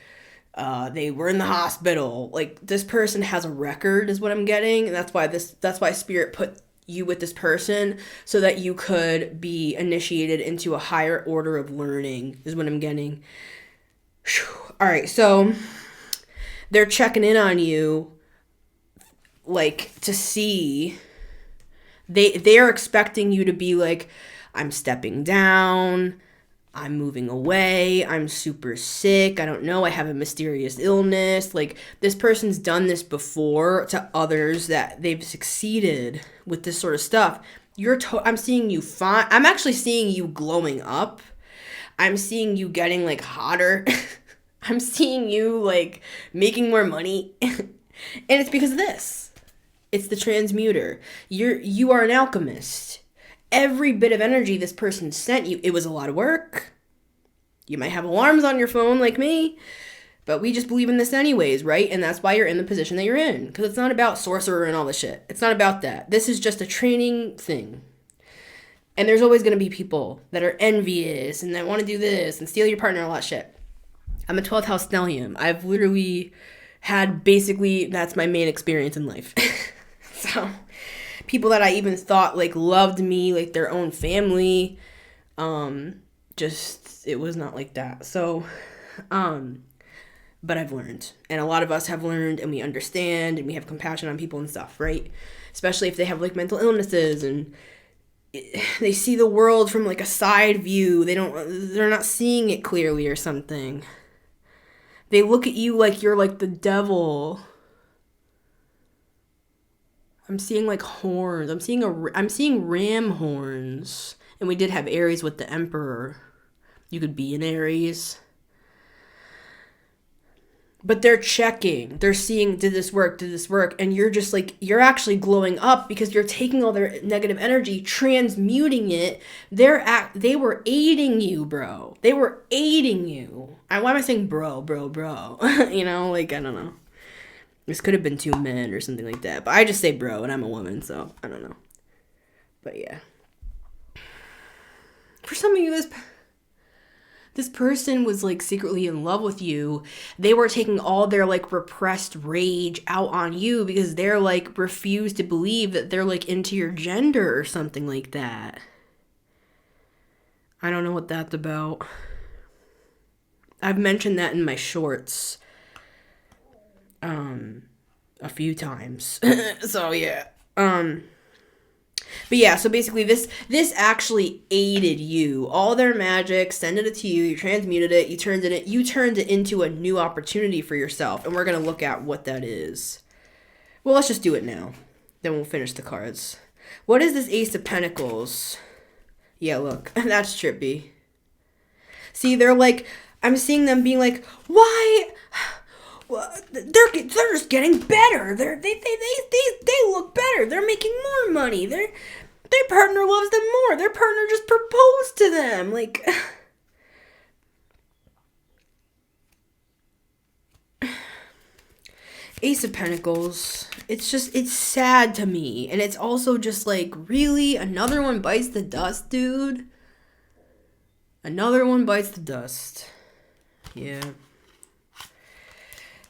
Speaker 1: They were in the hospital. Like, this person has a record is what I'm getting. And that's why Spirit put you with this person, so that you could be initiated into a higher order of learning is what I'm getting. All right, so they're checking in on you, like, to see. They're expecting you to be like, I'm stepping down, I'm moving away, I'm super sick, I don't know, I have a mysterious illness. Like, this person's done this before to others that they've succeeded with this sort of stuff. I'm seeing you fine. I'm actually seeing you glowing up. I'm seeing you getting like hotter. I'm seeing you like making more money. And it's because of this. It's the transmuter. You are an alchemist. Every bit of energy this person sent you, it was a lot of work. You might have alarms on your phone like me, but we just believe in this anyways, right? And that's why you're in the position that you're in. Because it's not about sorcerer and all this shit. It's not about that. This is just a training thing. And there's always going to be people that are envious and that want to do this and steal your partner and all that shit. I'm a 12th house stellium. I've literally had basically, that's my main experience in life. So, people that I even thought like loved me like their own family, just, it was not like that. So, but I've learned. And a lot of us have learned, and we understand, and we have compassion on people and stuff, right? Especially if they have like mental illnesses and they see the world from like a side view. They're not seeing it clearly or something. They look at you like you're like the devil. I'm seeing like horns. I'm seeing ram horns. And we did have Aries with the Emperor. You could be an Aries. But they're checking. They're seeing, did this work? And you're just like, you're actually glowing up because you're taking all their negative energy, transmuting it. They were aiding you, bro. They were aiding you. Why am I saying bro? You know, like, I don't know. This could have been two men or something like that. But I just say bro, and I'm a woman, so I don't know. But yeah. For some of you, this person was like secretly in love with you. They were taking all their like repressed rage out on you because they're like refused to believe that they're like into your gender or something like that. I don't know what that's about. I've mentioned that in my shorts a few times. So yeah. But yeah, so basically this actually aided you. All their magic, sent it to you, you transmuted it, you turned it into a new opportunity for yourself. And we're going to look at what that is. Well, let's just do it now. Then we'll finish the cards. What is this Ace of Pentacles? Yeah, look, that's trippy. See, they're like, I'm seeing them being like, why? Well, they're just getting better. They look better. They're making more money. Their partner loves them more. Their partner just proposed to them. Like, Ace of Pentacles. It's sad to me, and it's also just like, really, another one bites the dust, dude. Another one bites the dust. Yeah.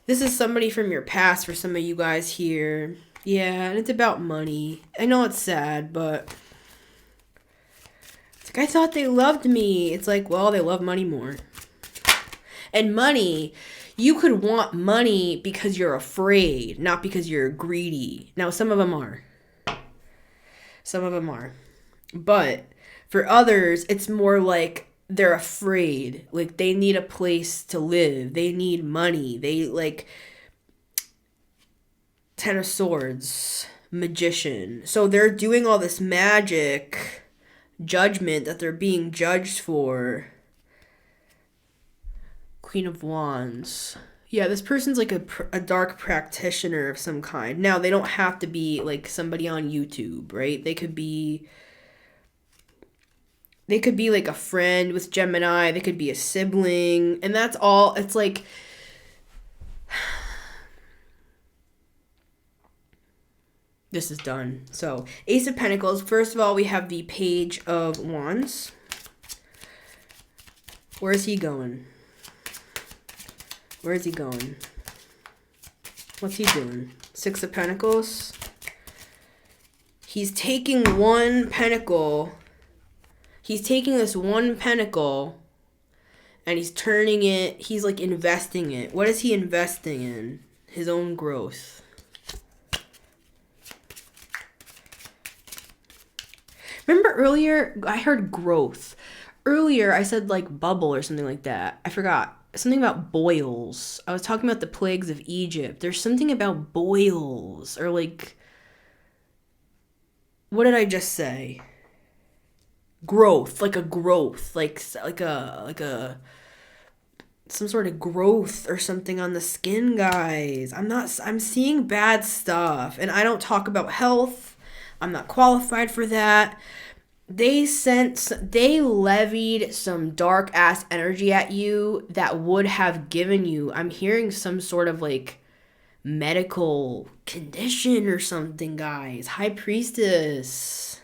Speaker 1: This is somebody from your past for some of you guys here. Yeah, and it's about money. I know it's sad, but it's like, I thought they loved me. It's like, well, they love money more. And money, you could want money because you're afraid, not because you're greedy. Now, some of them are. Some of them are. But for others, it's more like they're afraid. Like, they need a place to live. They need money. They, like, Ten of Swords, Magician. So they're doing all this magic judgment that they're being judged for. Queen of Wands. Yeah, this person's like a dark practitioner of some kind. Now, they don't have to be like somebody on YouTube, right? They could be like a friend with Gemini. They could be a sibling. And that's all. It's like, this is done. So, Ace of Pentacles. First of all, we have the Page of Wands. Where is he going? Where is he going? What's he doing? Six of Pentacles. He's taking one pentacle. He's taking this one pentacle and he's turning it, he's like investing it. What is he investing in? His own growth. Remember earlier, I heard growth. Earlier, I said like bubble or something like that. I forgot. Something about boils. I was talking about the plagues of Egypt. There's something about boils or like, what did I just say? growth, like a growth, like a some sort of growth or something on the skin, guys. I'm seeing bad stuff, and I don't talk about health. I'm not qualified for that. They levied some dark ass energy at you that would have given you, I'm hearing some sort of like medical condition or something, guys. High Priestess.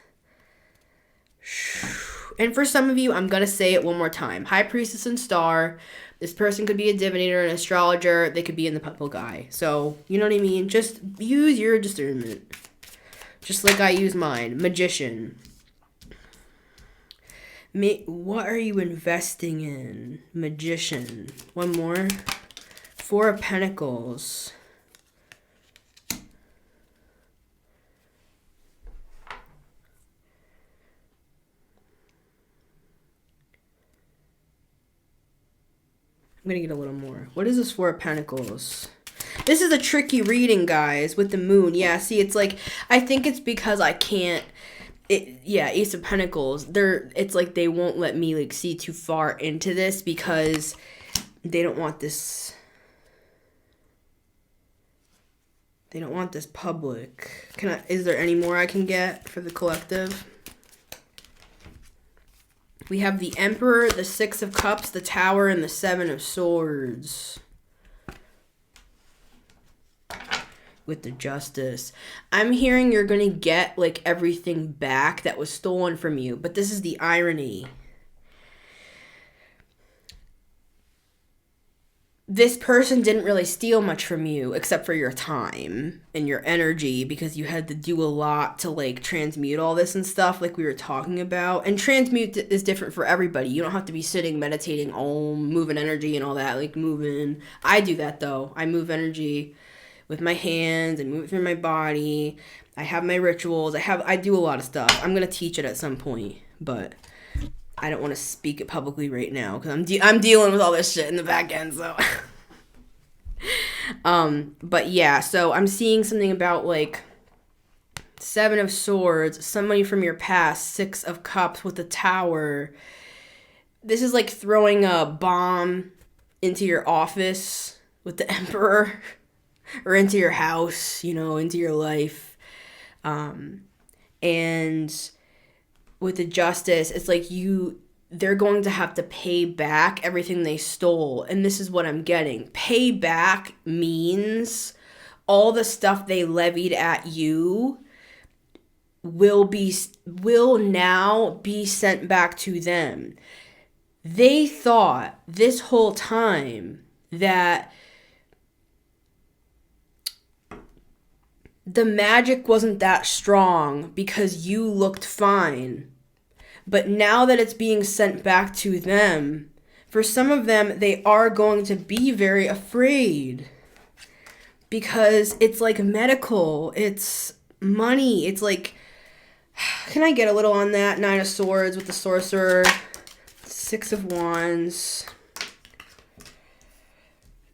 Speaker 1: And for some of you, I'm going to say it one more time. High Priestess and Star. This person could be a divinator, an astrologer. They could be in the public eye. So, you know what I mean? Just use your discernment. Just like I use mine. Magician. What are you investing in? Magician. One more. Four of Pentacles. I'm going to get a little more. What is this Four of Pentacles? This is a tricky reading, guys, with the moon. Yeah, see, it's like, I think it's because I can't, Ace of Pentacles. It's like they won't let me, like, see too far into this because they don't want this. They don't want this public. Is there any more I can get for the collective? We have the Emperor, the Six of Cups, the Tower, and the Seven of Swords. With the Justice. I'm hearing you're going to get, like, everything back that was stolen from you. But this is the irony. This person didn't really steal much from you except for your time and your energy because you had to do a lot to, like, transmute all this and stuff like we were talking about. And transmute is different for everybody. You don't have to be sitting, meditating, moving energy and all that, like moving. I do that, though. I move energy with my hands and move it through my body. I have my rituals. I do a lot of stuff. I'm going to teach it at some point, but I don't want to speak it publicly right now because I'm dealing with all this shit in the back end, so. But yeah, so I'm seeing something about, like, Seven of Swords, somebody from your past, Six of Cups with the Tower. This is like throwing a bomb into your office with the Emperor or into your house, into your life. And with the Justice, it's like they're going to have to pay back everything they stole. And this is what I'm getting. Pay back means all the stuff they levied at you will now be sent back to them. They thought this whole time that the magic wasn't that strong because you looked fine. But now that it's being sent back to them, for some of them, they are going to be very afraid. Because it's like medical, it's money, it's like, can I get a little on that? Nine of Swords with the Sorcerer, Six of Wands.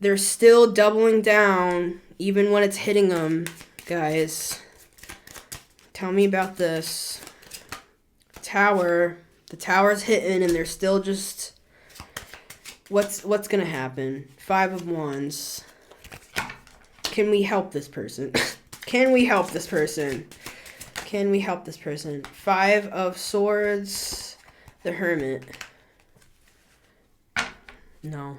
Speaker 1: They're still doubling down, even when it's hitting them, guys. Tell me about this. Tower. The Tower's hitting and they're still just... What's gonna happen? Five of Wands. Can we help this person? Can we help this person? Can we help this person? Five of Swords. The Hermit. No.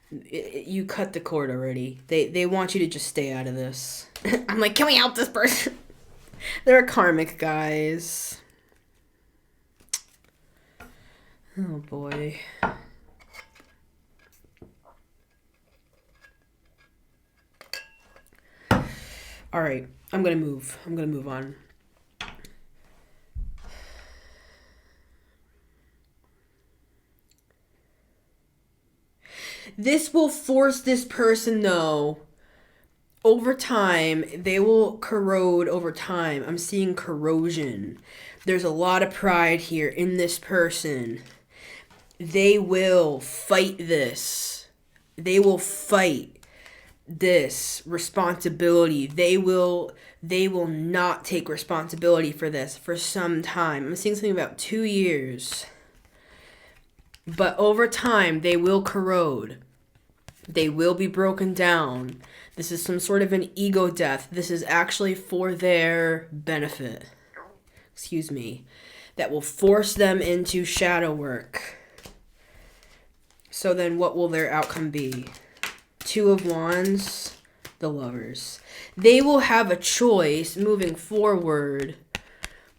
Speaker 1: You cut the cord already. They want you to just stay out of this. I'm like, can we help this person? They're karmic, guys. Oh boy. All right, I'm gonna move on. This will force this person, though. Over time, they will corrode over time. I'm seeing corrosion. There's a lot of pride here in this person. They will fight this. They will fight this responsibility. They will they will not take responsibility for this for some time. I'm seeing something about 2 years. But over time, they will corrode. They will be broken down. This is some sort of an ego death. This is actually for their benefit. Excuse me. That will force them into shadow work. So then what will their outcome be? 2 of Wands, the Lovers. They will have a choice moving forward.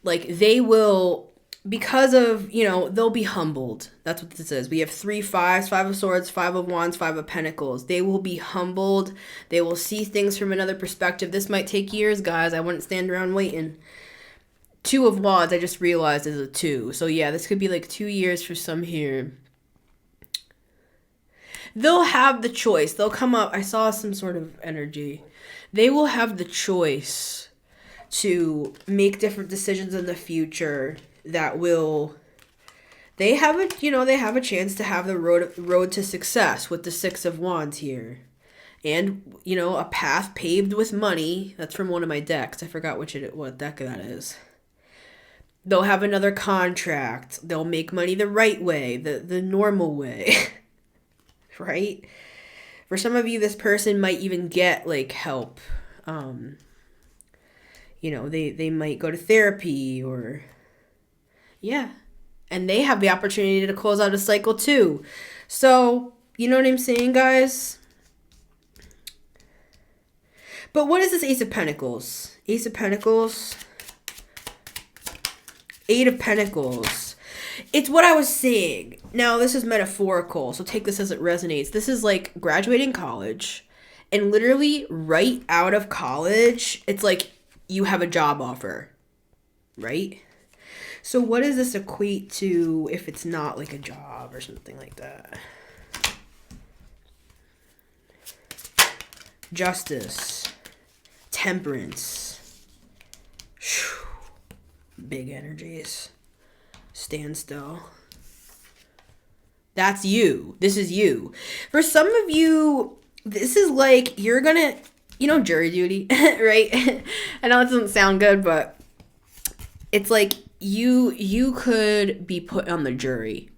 Speaker 1: Like, they will, because of, they'll be humbled. That's what this is. We have 3 5s, 5 of Swords, 5 of Wands, 5 of Pentacles. They will be humbled. They will see things from another perspective. This might take years, guys. I wouldn't stand around waiting. 2 of Wands, I just realized, is a 2. So yeah, this could be like 2 years for some here. They'll have the choice. They'll come up. I saw some sort of energy. They will have the choice to make different decisions in the future that will, they have a chance to have the road to success with the 6 of Wands here. And, a path paved with money. That's from one of my decks. I forgot what deck that is. They'll have another contract. They'll make money the right way, the normal way. Right? For some of you, this person might even get, help. They might go to therapy or... Yeah. And they have the opportunity to close out a cycle too. So, you know what I'm saying, guys? But what is this Ace of Pentacles? Ace of Pentacles. 8 of Pentacles. It's what I was saying. Now, this is metaphorical, so take this as it resonates. This is like graduating college, and literally right out of college, it's like you have a job offer, right? So what does this equate to if it's not like a job or something like that? Justice. Temperance. Big energies. Standstill. That's you. This is you. For some of you, this is like you're gonna, jury duty, right? I know it doesn't sound good, but it's like you could be put on the jury,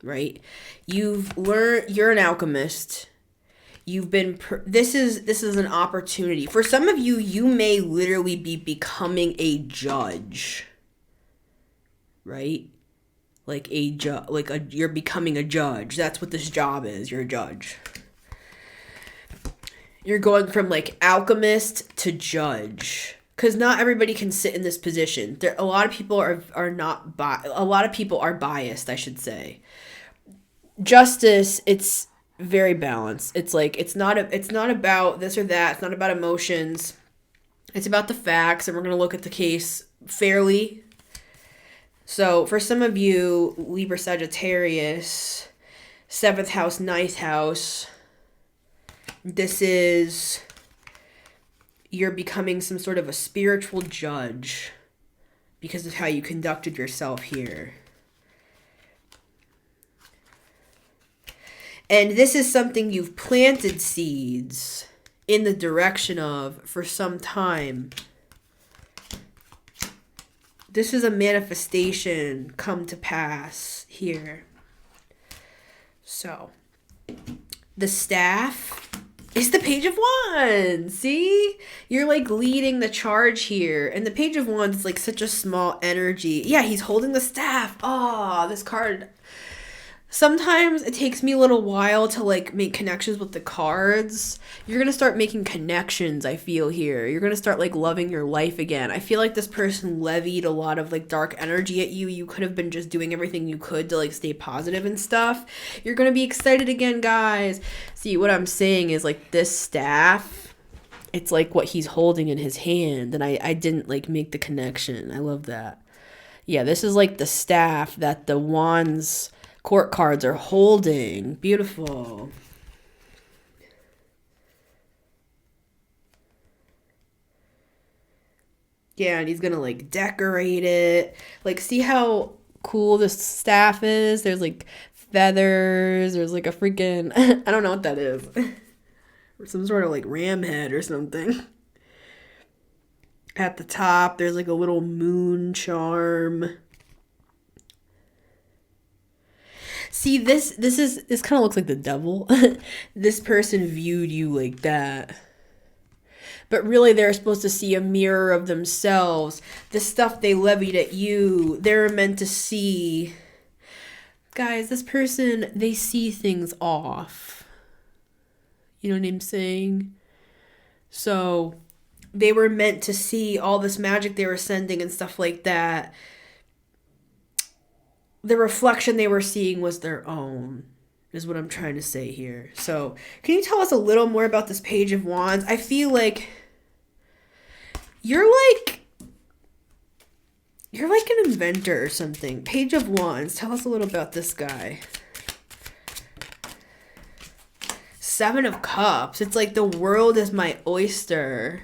Speaker 1: right? You've learned, you're an alchemist. You've been, this is an opportunity. For some of you, you may literally be becoming a judge, right? You're becoming a judge. That's what this job is. You're a judge. You're going from alchemist to judge. Because not everybody can sit in this position. A lot of people are biased, I should say. Justice, it's very balanced. It's it's not about this or that. It's not about emotions. It's about the facts, and we're going to look at the case fairly. So for some of you, Libra, Sagittarius, 7th house, 9th house, this is, you're becoming some sort of a spiritual judge because of how you conducted yourself here. And this is something you've planted seeds in the direction of for some time. This is a manifestation come to pass here. So, the staff is the Page of Wands. See? You're leading the charge here. And the Page of Wands is such a small energy. Yeah, he's holding the staff. Oh, this card. Sometimes it takes me a little while to make connections with the cards. You're going to start making connections, I feel here. You're going to start loving your life again. I feel like this person levied a lot of dark energy at you. You could have been just doing everything you could to stay positive and stuff. You're going to be excited again, guys. See, what I'm saying is this staff, it's what he's holding in his hand. And I didn't make the connection. I love that. Yeah, this is the staff that the Wands court cards are holding. Beautiful. Yeah, and he's gonna decorate it. See how cool this staff is? There's feathers. There's a freaking I don't know what that is. Some sort of ram head or something. At the top, there's like a little moon charm. See, this kind of looks like the devil. This person viewed you like that. But really, they're supposed to see a mirror of themselves. The stuff they levied at you, they're meant to see. Guys, this person, they see things off. You know what I'm saying? So, they were meant to see all this magic they were sending and stuff like that. The reflection they were seeing was their own, is what I'm trying to say here. So, can you tell us a little more about this Page of Wands? I feel like you're like an inventor or something. Page of Wands. Tell us a little about this guy. Seven of Cups. It's like the world is my oyster.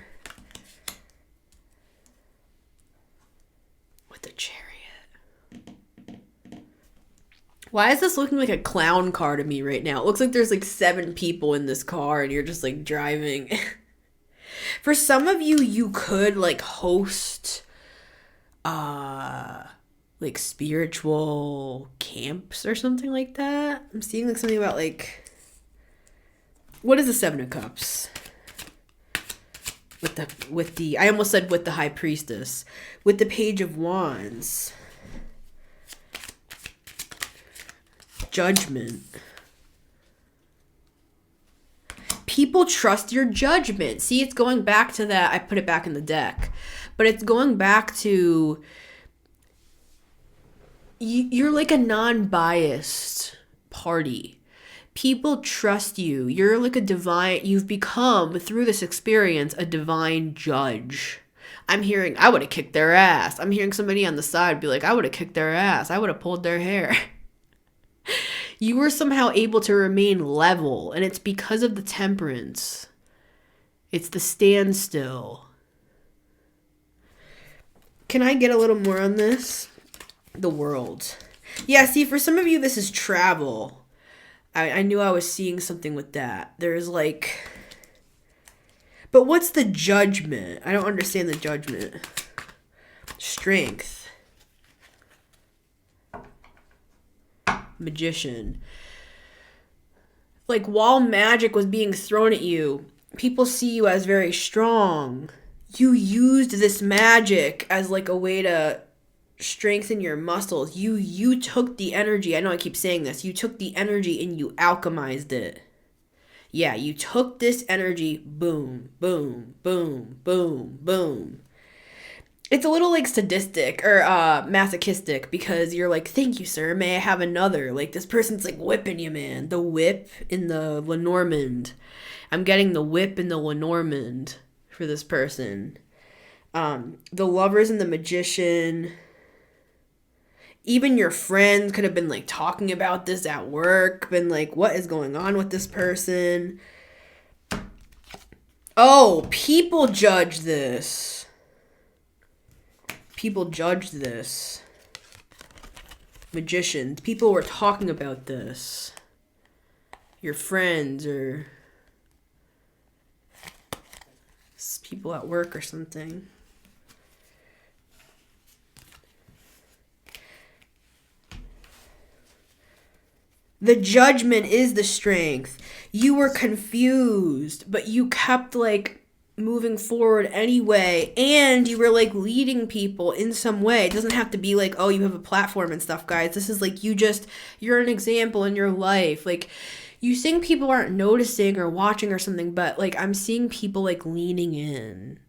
Speaker 1: With the Chariot. Why is this looking like a clown car to me right now? It looks like there's like 7 people in this car and you're just like driving. For some of you, you could like host like spiritual camps or something like that. I'm seeing like something about like, what is the 7 of Cups? With the I almost said with the High Priestess. With the Page of Wands. Judgment. People trust your judgment. See, it's going back to that. I put it back in the deck. But it's going back to you're like a non-biased party. People trust you. You're like you've become, through this experience, a divine judge. I'm hearing, I would have kicked their ass. I'm hearing somebody on the side be like, I would have kicked their ass. I would have pulled their hair. You were somehow able to remain level, and it's because of the Temperance. It's the standstill. Can I get a little more on this? The World. Yeah, see, for some of you, this is travel. I knew I was seeing something with that. There's like... But what's the Judgment? I don't understand the Judgment. Strength. Magician. Like, while magic was being thrown at you, people see you as very strong. You used this magic as like a way to strengthen your muscles. You took the energy. I know I keep saying this. You took the energy and you alchemized it. Yeah, you took this energy, boom, boom, boom, boom, boom. It's a little like sadistic or masochistic because you're like, thank you, sir. May I have another? Like, this person's like whipping you, man. The whip in the Lenormand. I'm getting the whip in the Lenormand for this person. The Lovers and the Magician. Even your friends could have been like talking about this at work. Been like, what is going on with this person? Oh, people judge this. People judged this. Magicians. People were talking about this. Your friends or people at work or something. The Judgment is the strength. You were confused, but you kept like moving forward anyway, and you were like leading people in some way. It doesn't have to be like, oh, you have a platform and stuff, guys. This is like you're an example in your life. Like, you think people aren't noticing or watching or something, but like I'm seeing people like leaning in.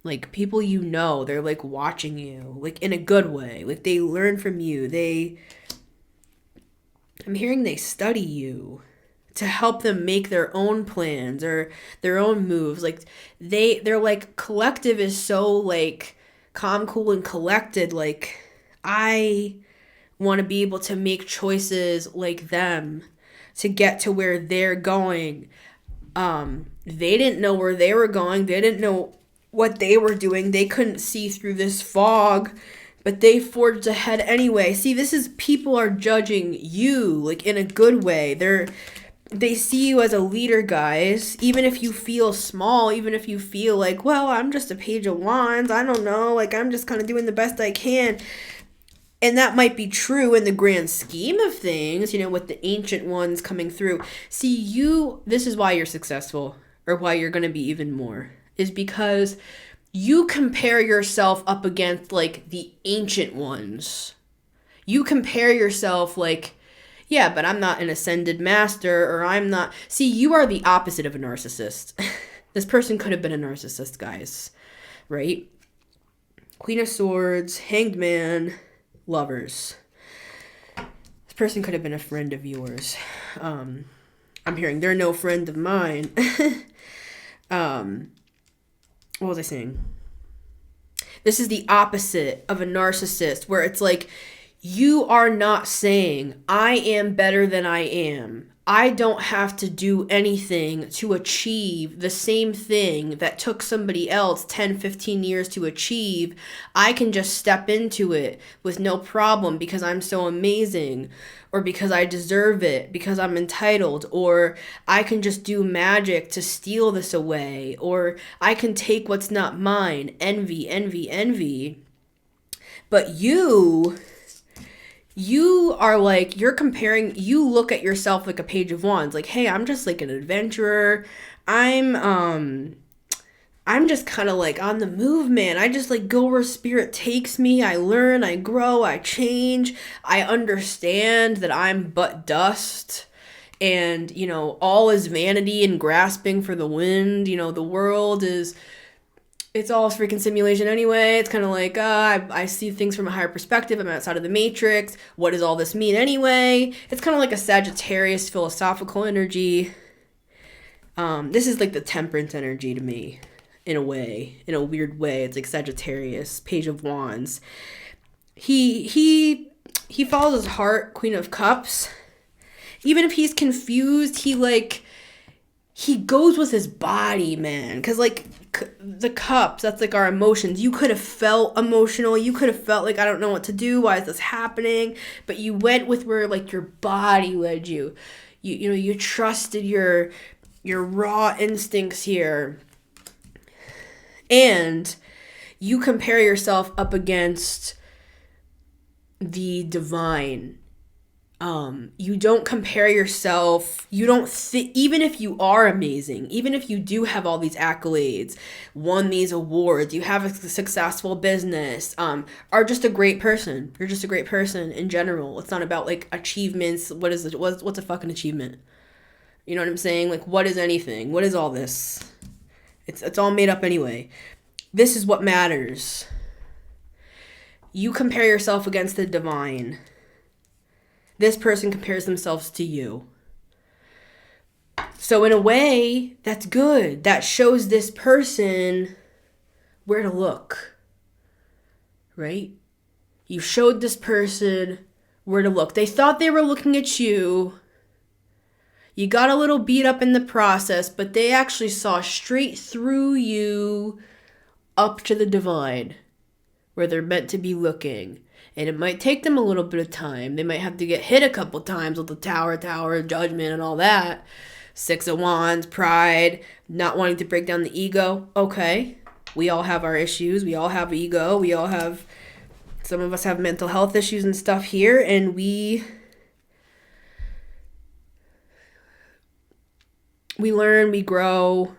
Speaker 1: Like, people you know, they're like watching you, like in a good way. Like, they learn from you. I'm hearing they study you to help them make their own plans or their own moves. Like, they're like, collective is so like calm, cool, and collected. Like, I want to be able to make choices like them to get to where they're going. They didn't know where they were going. They didn't know what they were doing. They couldn't see through this fog, but they forged ahead anyway. See, this is people are judging you like in a good way. they see you as a leader, guys. Even if you feel small, even if you feel like, well, I'm just a page of wands, I don't know, like I'm just kind of doing the best I can. And that might be true in the grand scheme of things, with the ancient ones coming through. See, this is why you're successful, or why you're going to be even more, is because you compare yourself up against, like, the ancient ones. You compare yourself like, yeah, but I'm not an ascended master, or I'm not. See, you are the opposite of a narcissist. This person could have been a narcissist, guys, right? Queen of Swords, Hanged Man, Lovers. This person could have been a friend of yours. I'm hearing they're no friend of mine. What was I saying? This is the opposite of a narcissist, where it's like, you are not saying, I am better than I am. I don't have to do anything to achieve the same thing that took somebody else 10, 15 years to achieve. I can just step into it with no problem because I'm so amazing, or because I deserve it, because I'm entitled, or I can just do magic to steal this away, or I can take what's not mine. Envy, envy, envy. But you are like, you look at yourself like a page of wands, like, hey, I'm just like an adventurer. I'm just kind of like on the move, man. I just like go where spirit takes me. I learn, I grow, I change. I understand that I'm but dust, and all is vanity and grasping for the wind. The world is, it's all freaking simulation anyway. It's kind of like, I see things from a higher perspective. I'm outside of the matrix. What does all this mean anyway? It's kind of like a Sagittarius philosophical energy. This is like the temperance energy to me, in a way, in a weird way. It's like Sagittarius, Page of Wands. He follows his heart, Queen of Cups. Even if he's confused, he goes with his body, man. Because, like, the cups, that's like our emotions. You could have felt emotional. You could have felt like, I don't know what to do. Why is this happening? But you went with where, like, your body led you. You trusted your raw instincts here. And you compare yourself up against the divine. You don't compare yourself, even if you are amazing, even if you do have all these accolades, won these awards, you have a successful business, are just a great person. You're just a great person in general. It's not about like achievements. What's a fucking achievement? You know what I'm saying? Like, what is anything? What is all this? It's all made up anyway. This is what matters. You compare yourself against the divine. This person compares themselves to you. So in a way, that's good. That shows this person where to look. Right? You showed this person where to look. They thought they were looking at you. You got a little beat up in the process, but they actually saw straight through you up to the divine, where they're meant to be looking. And it might take them a little bit of time. They might have to get hit a couple times with the tower, judgment, and all that. Six of Wands, pride, not wanting to break down the ego. Okay, we all have our issues. We all have ego. Some of us have mental health issues and stuff here. And we learn, we grow.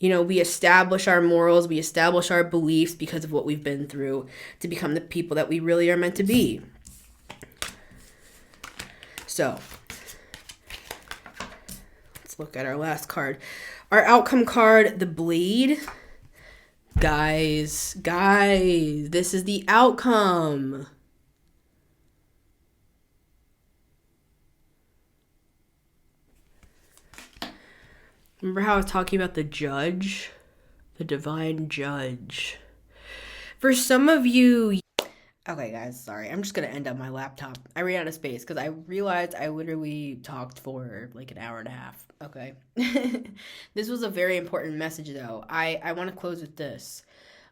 Speaker 1: We establish our morals, we establish our beliefs because of what we've been through to become the people that we really are meant to be. So, let's look at our last card. Our outcome card, the Blade. Guys, this is the outcome. Remember how I was talking about the judge? The divine judge. For some of you... Okay, guys, sorry. I'm just going to end up my laptop. I ran out of space because I realized I literally talked for like an hour and a half. Okay. This was a very important message, though. I want to close with this.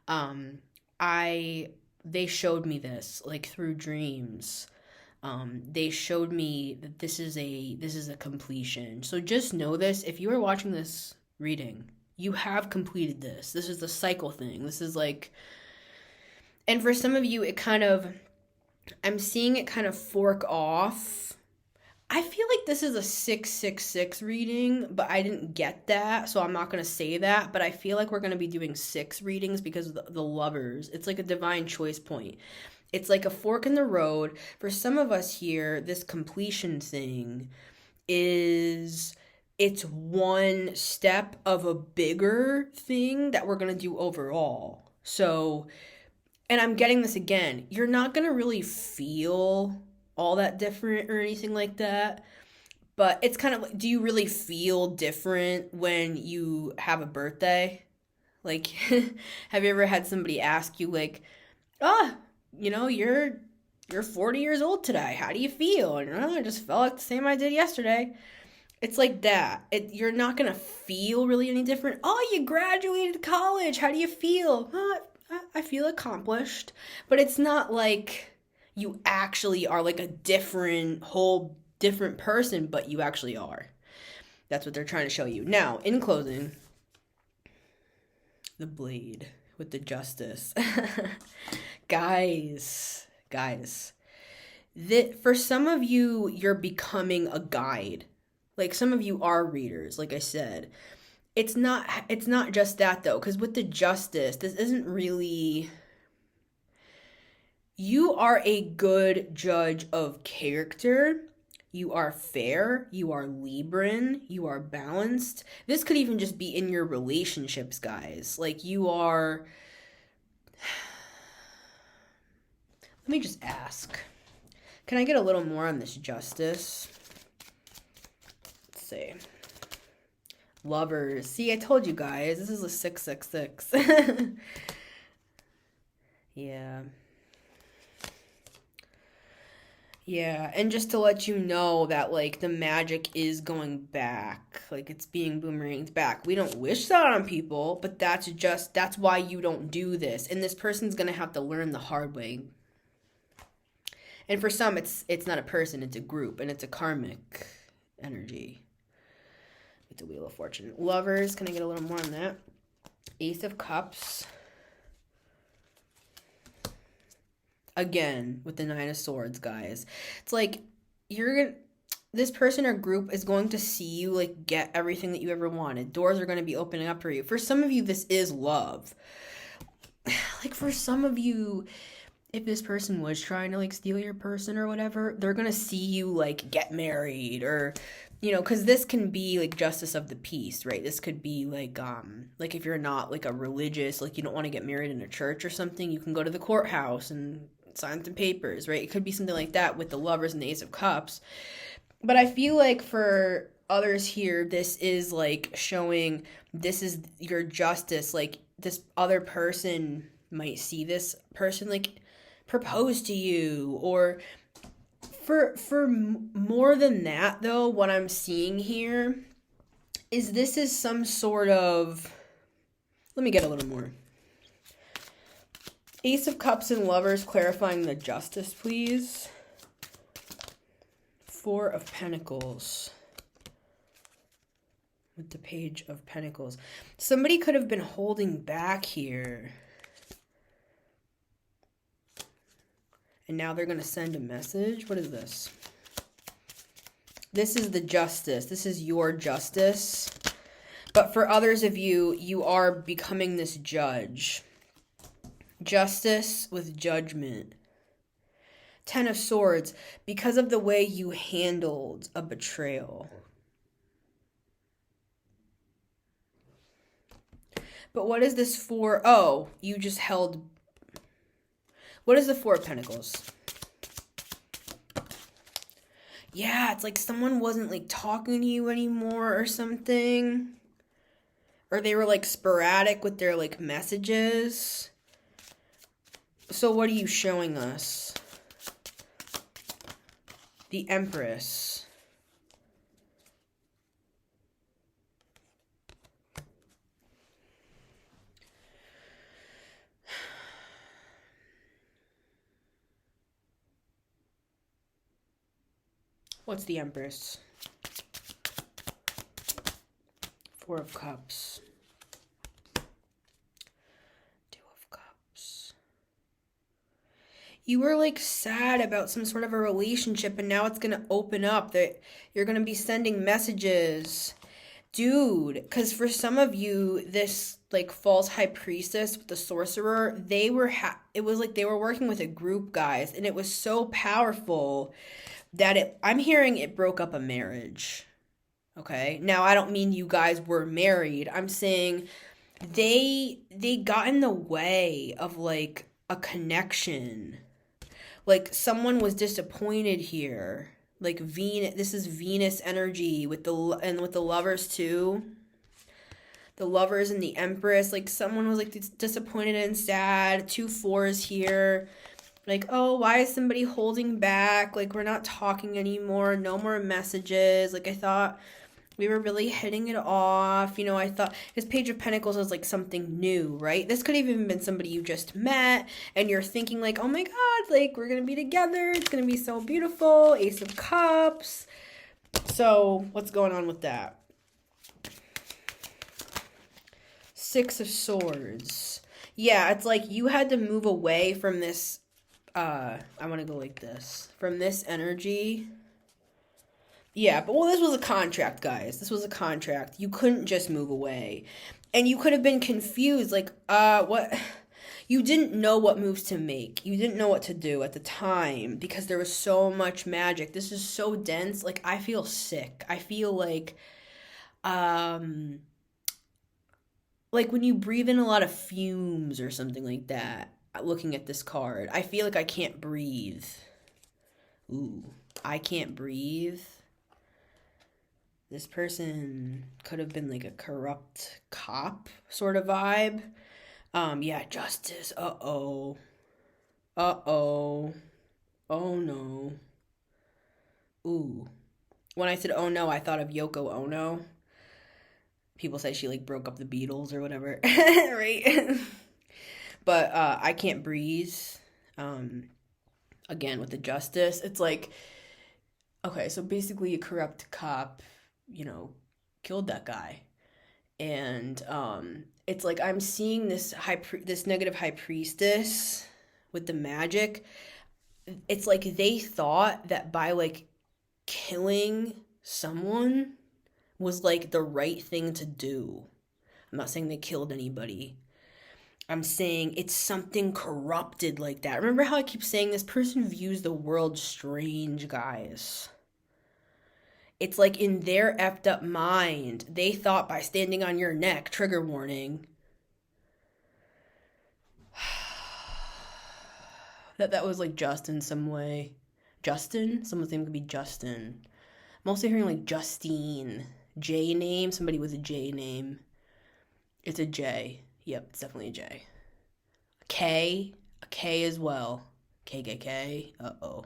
Speaker 1: They showed me this, like, through dreams. They showed me that this is a completion. So just know this, if you are watching this reading, you have completed this. This is the cycle thing. This is like, and for some of you, I'm seeing it kind of fork off. I feel like this is a 666 reading, but I didn't get that, so I'm not going to say that. But I feel like we're going to be doing 6 readings because of the lovers. It's like a divine choice point. It's like a fork in the road. For some of us here, this completion thing it's one step of a bigger thing that we're going to do overall. So, and I'm getting this again, you're not going to really feel all that different or anything like that. But it's kind of like, do you really feel different when you have a birthday? Like, have you ever had somebody ask you, like, ah, you're 40 years old today. How do you feel? And I just felt like the same I did yesterday. It's like that. You're not going to feel really any different. Oh, you graduated college. How do you feel? Oh, I feel accomplished. But it's not like you actually are like a whole different person, but you actually are. That's what they're trying to show you. Now, in closing, the blade with the justice. Guys, for some of you, you're becoming a guide. Like, some of you are readers, like I said. It's not just that, though, because with the justice, this isn't really... You are a good judge of character. You are fair. You are Libran. You are balanced. This could even just be in your relationships, guys. Like, you are... Let me just ask. Can I get a little more on this justice? Let's see. Lovers. See, I told you guys. This is a 666. Yeah. Yeah, and just to let you know that, like, the magic is going back. Like, it's being boomeranged back. We don't wish that on people, but that's why you don't do this. And this person's gonna have to learn the hard way. And for some, it's not a person, it's a group, and it's a karmic energy. It's a Wheel of Fortune. Lovers, can I get a little more on that? Ace of Cups. Again, with the 9 of Swords, guys. It's like, this person or group is going to see you, like, get everything that you ever wanted. Doors are going to be opening up for you. For some of you, this is love. Like, for some of you, if this person was trying to, like, steal your person or whatever, they're going to see you, like, get married or, because this can be, like, justice of the peace, right? This could be, like, if you're not, like, a religious, like, you don't want to get married in a church or something, you can go to the courthouse and sign some papers, right? It could be something like that with the Lovers and the Ace of Cups. But I feel like for others here, this is, like, showing this is your justice. Like, this other person might see this person, like, propose to you, or for more than that, though, what I'm seeing here is this is some sort of... Let me get a little more. Ace of Cups and Lovers, clarifying the justice, please. 4 of Pentacles. With the Page of Pentacles. Somebody could have been holding back here. And now they're going to send a message. What is this? This is the justice. This is your justice. But for others of you, you are becoming this judge. Justice with judgment. 10 of Swords. Because of the way you handled a betrayal. But what is this for? Oh, you just held... What is the 4 of Pentacles? Yeah, it's like someone wasn't, like, talking to you anymore or something. Or they were, like, sporadic with their, like, messages. So what are you showing us? The Empress. What's the Empress? Four of Cups. Two of Cups. You were like sad about some sort of a relationship, and now it's going to open up, that you're going to be sending messages. Dude, because for some of you, this like false high priestess with the sorcerer, they were it was like they were working with a group, guys, and it was so powerful that I'm hearing it broke up a marriage. Okay, now I don't mean you guys were married. I'm saying they got in the way of like a connection. Like someone was disappointed here. Like Venus, this is Venus energy with the lovers too. The lovers and the Empress, like someone was like disappointed and sad. 2 4s here. Like, oh, why is somebody holding back? Like, we're not talking anymore. No more messages. Like, I thought we were really hitting it off. You know, I thought his Page of Pentacles was like something new, right? This could have even been somebody you just met and you're thinking like, oh my God, like we're going to be together. It's going to be so beautiful. Ace of Cups. So what's going on with that? 6 of Swords. Yeah, it's like you had to move away from this. I want to go like this. From this energy. Yeah, but well, this was a contract, guys. This was a contract. You couldn't just move away. And you could have been confused, like, what? You didn't know what moves to make. You didn't know what to do at the time because there was so much magic. This is so dense. Like, I feel sick. I feel like when you breathe in a lot of fumes or something like that, looking at this card, I feel like I can't breathe. Ooh, I can't breathe. This person could have been like a corrupt cop sort of vibe. Yeah, justice. Uh-oh. Uh-oh. Oh no. Ooh. When I said oh no, I thought of Yoko Ono. People say she like broke up the Beatles or whatever. Right? But I can't breathe. Again, with the justice. It's like, okay, so basically a corrupt cop, you know, killed that guy. And it's like I'm seeing this this negative high priestess with the magic. It's like they thought that by like killing someone was like the right thing to do. I'm not saying they killed anybody. I'm saying it's something corrupted like that. Remember how I keep saying this person views the world strange, guys? It's like in their effed up mind, they thought by standing on your neck, trigger warning, that was like just in some way. Justin? Someone's name could be Justin. I'm also hearing like Justine. J name? Somebody with a J name. It's a J. Yep, it's definitely a J. A K as well. KKK. Uh-oh.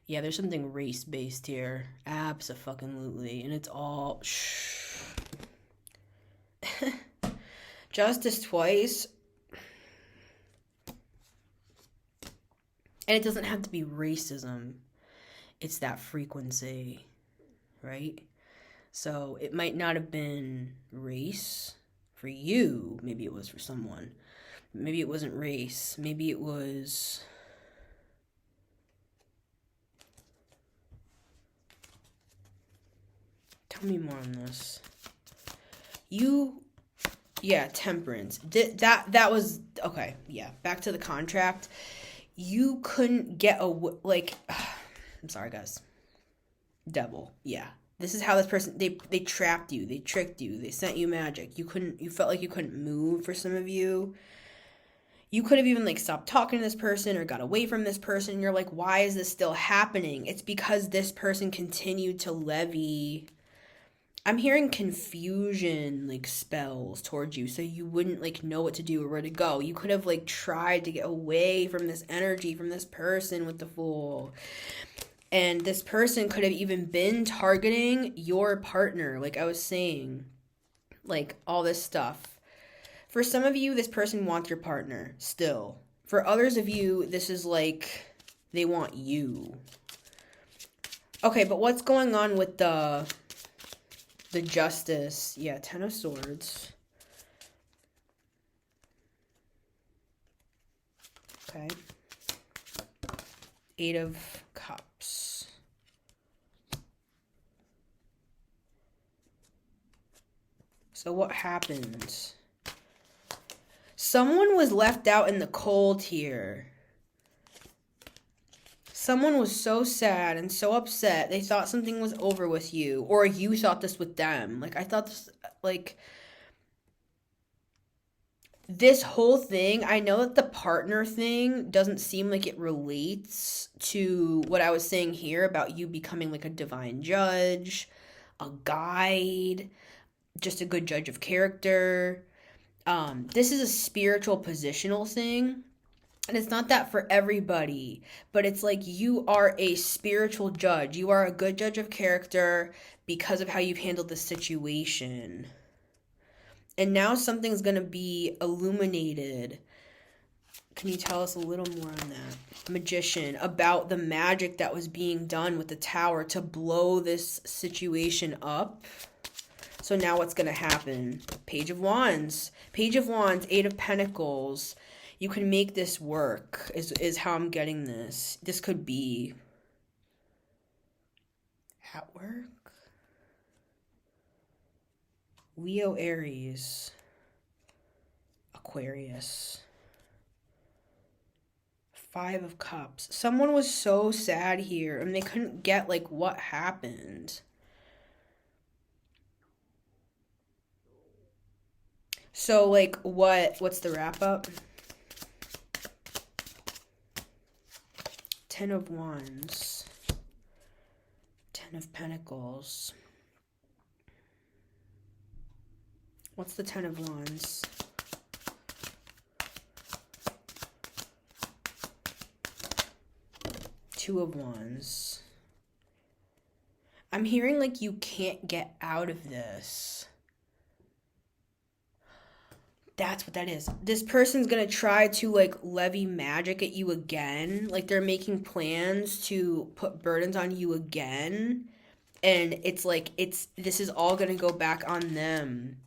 Speaker 1: Yeah, there's something race-based here. Abso-fucking-lutely. And it's all... Shh. Justice twice. And it doesn't have to be racism. It's that frequency, right? So it might not have been race for you. Maybe it was for someone. Maybe it wasn't race. Maybe it was... Tell me more on this. Yeah, temperance. That was, okay, yeah, back to the contract. You couldn't get like, I'm sorry, guys. Devil, yeah. This is how this person, they trapped you, they tricked you, they sent you magic. You felt like you couldn't move for some of you. You could have even like stopped talking to this person or got away from this person. And you're like, why is this still happening? It's because this person continued to levy. I'm hearing confusion like spells towards you, so you wouldn't like know what to do or where to go. You could have like tried to get away from this energy, from this person with the Fool. And this person could have even been targeting your partner, like I was saying, like all this stuff. For some of you, this person wants your partner still. For others of you, this is like they want you. Okay, but what's going on with the justice? Yeah, 10 of Swords. Okay. 8 of Cups. So what happened? Someone was left out in the cold here. Someone was so sad and so upset. They thought something was over with you, or you thought this with them. Like, I thought this, like, this whole thing, I know that the partner thing doesn't seem like it relates to what I was saying here about you becoming like a divine judge, a guide, just a good judge of character. This is a spiritual positional thing. And it's not that for everybody, but it's like you are a spiritual judge. You are a good judge of character because of how you've handled the situation. And now something's going to be illuminated. Can you tell us a little more on that? Magician, about the magic that was being done with the tower to blow this situation up. So now what's going to happen? Page of Wands. Page of Wands, 8 of Pentacles. You can make this work, is how I'm getting this. This could be at work. Leo, Aries, Aquarius. 5 of Cups. Someone was so sad here and they couldn't get like what happened. So like what's the wrap up? 10 of Wands. 10 of Pentacles. What's the 10 of Wands? Two of Wands. I'm hearing like you can't get out of this. That's what that is. This person's gonna try to like levy magic at you again. Like they're making plans to put burdens on you again. And it's like this is all gonna go back on them.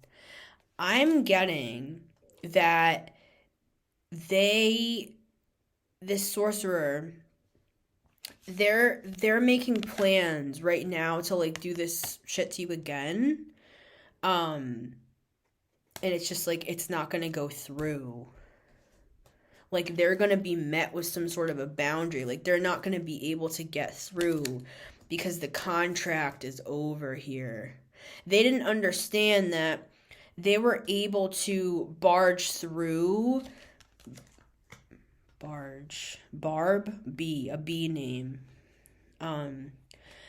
Speaker 1: I'm getting that this sorcerer, they're making plans right now to like do this shit to you again. And it's just like it's not going to go through. Like they're going to be met with some sort of a boundary. Like they're not going to be able to get through because the contract is over here. They didn't understand that they were able to barge through. Barb, a bee name.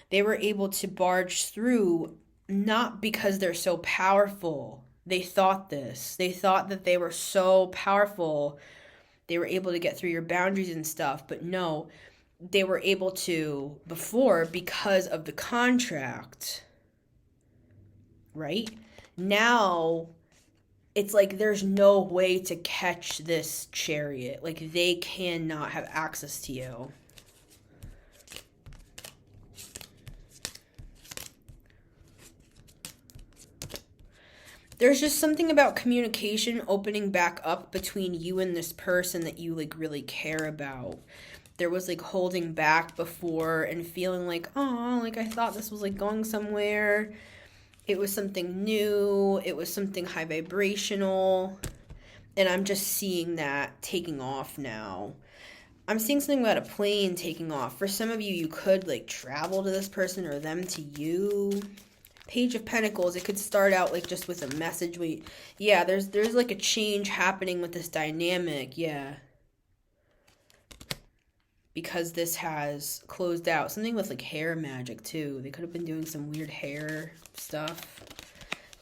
Speaker 1: They were able to barge through not because they're so powerful. They thought this. They thought that they were so powerful. They were able to get through your boundaries and stuff. But no, they were able to before because of the contract. Right? Now, it's like there's no way to catch this chariot. Like they cannot have access to you. There's just something about communication opening back up between you and this person that you like really care about. There was like holding back before and feeling like, oh, like I thought this was like going somewhere. It was something new. It was something high vibrational. And I'm just seeing that taking off now. I'm seeing something about a plane taking off. For some of you, you could like travel to this person or them to you. Page of Pentacles, it could start out like just with a message. Yeah, there's like a change happening with this dynamic. Yeah. Because this has closed out. Something with like hair magic too. They could have been doing some weird hair stuff.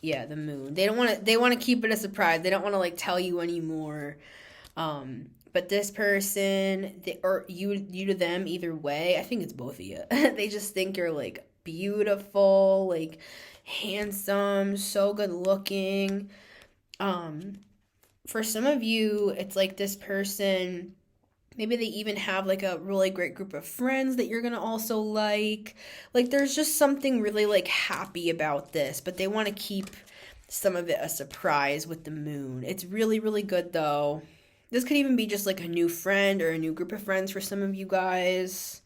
Speaker 1: Yeah, the moon. They want to keep it a surprise. They don't want to like tell you anymore. But this person, or you to them, either way, I think it's both of you. They just think you're like beautiful, like handsome, so good looking. For some of you, it's like this person Maybe they even have like a really great group of friends that you're gonna also like. Like there's just something really like happy about this, but they want to keep some of it a surprise with the moon. It's really, really good though. This could even be just like a new friend or a new group of friends for some of you guys.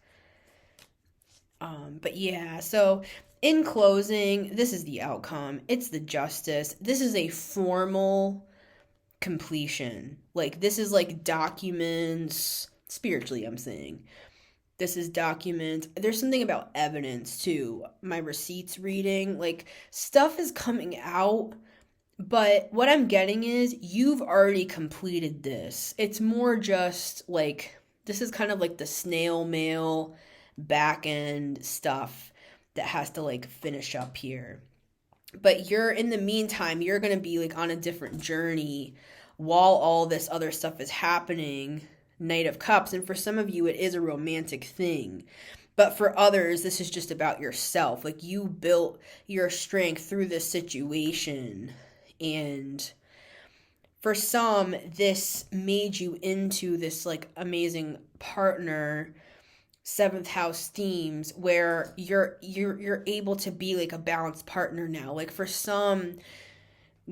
Speaker 1: But yeah, so in closing, this is the outcome. It's the justice. This is a formal completion. Like, this is like documents, spiritually, I'm saying. This is documents. There's something about evidence too. My receipts reading, like, stuff is coming out, but what I'm getting is you've already completed this. It's more just like, this is kind of like the snail mail back end stuff that has to like finish up here. But you're in the meantime, you're going to be like on a different journey while all this other stuff is happening. Knight of Cups, and for some of you it is a romantic thing. But for others, this is just about yourself. Like, you built your strength through this situation. And for some, this made you into this like amazing partner, seventh house themes, where you're able to be like a balanced partner now. Like for some,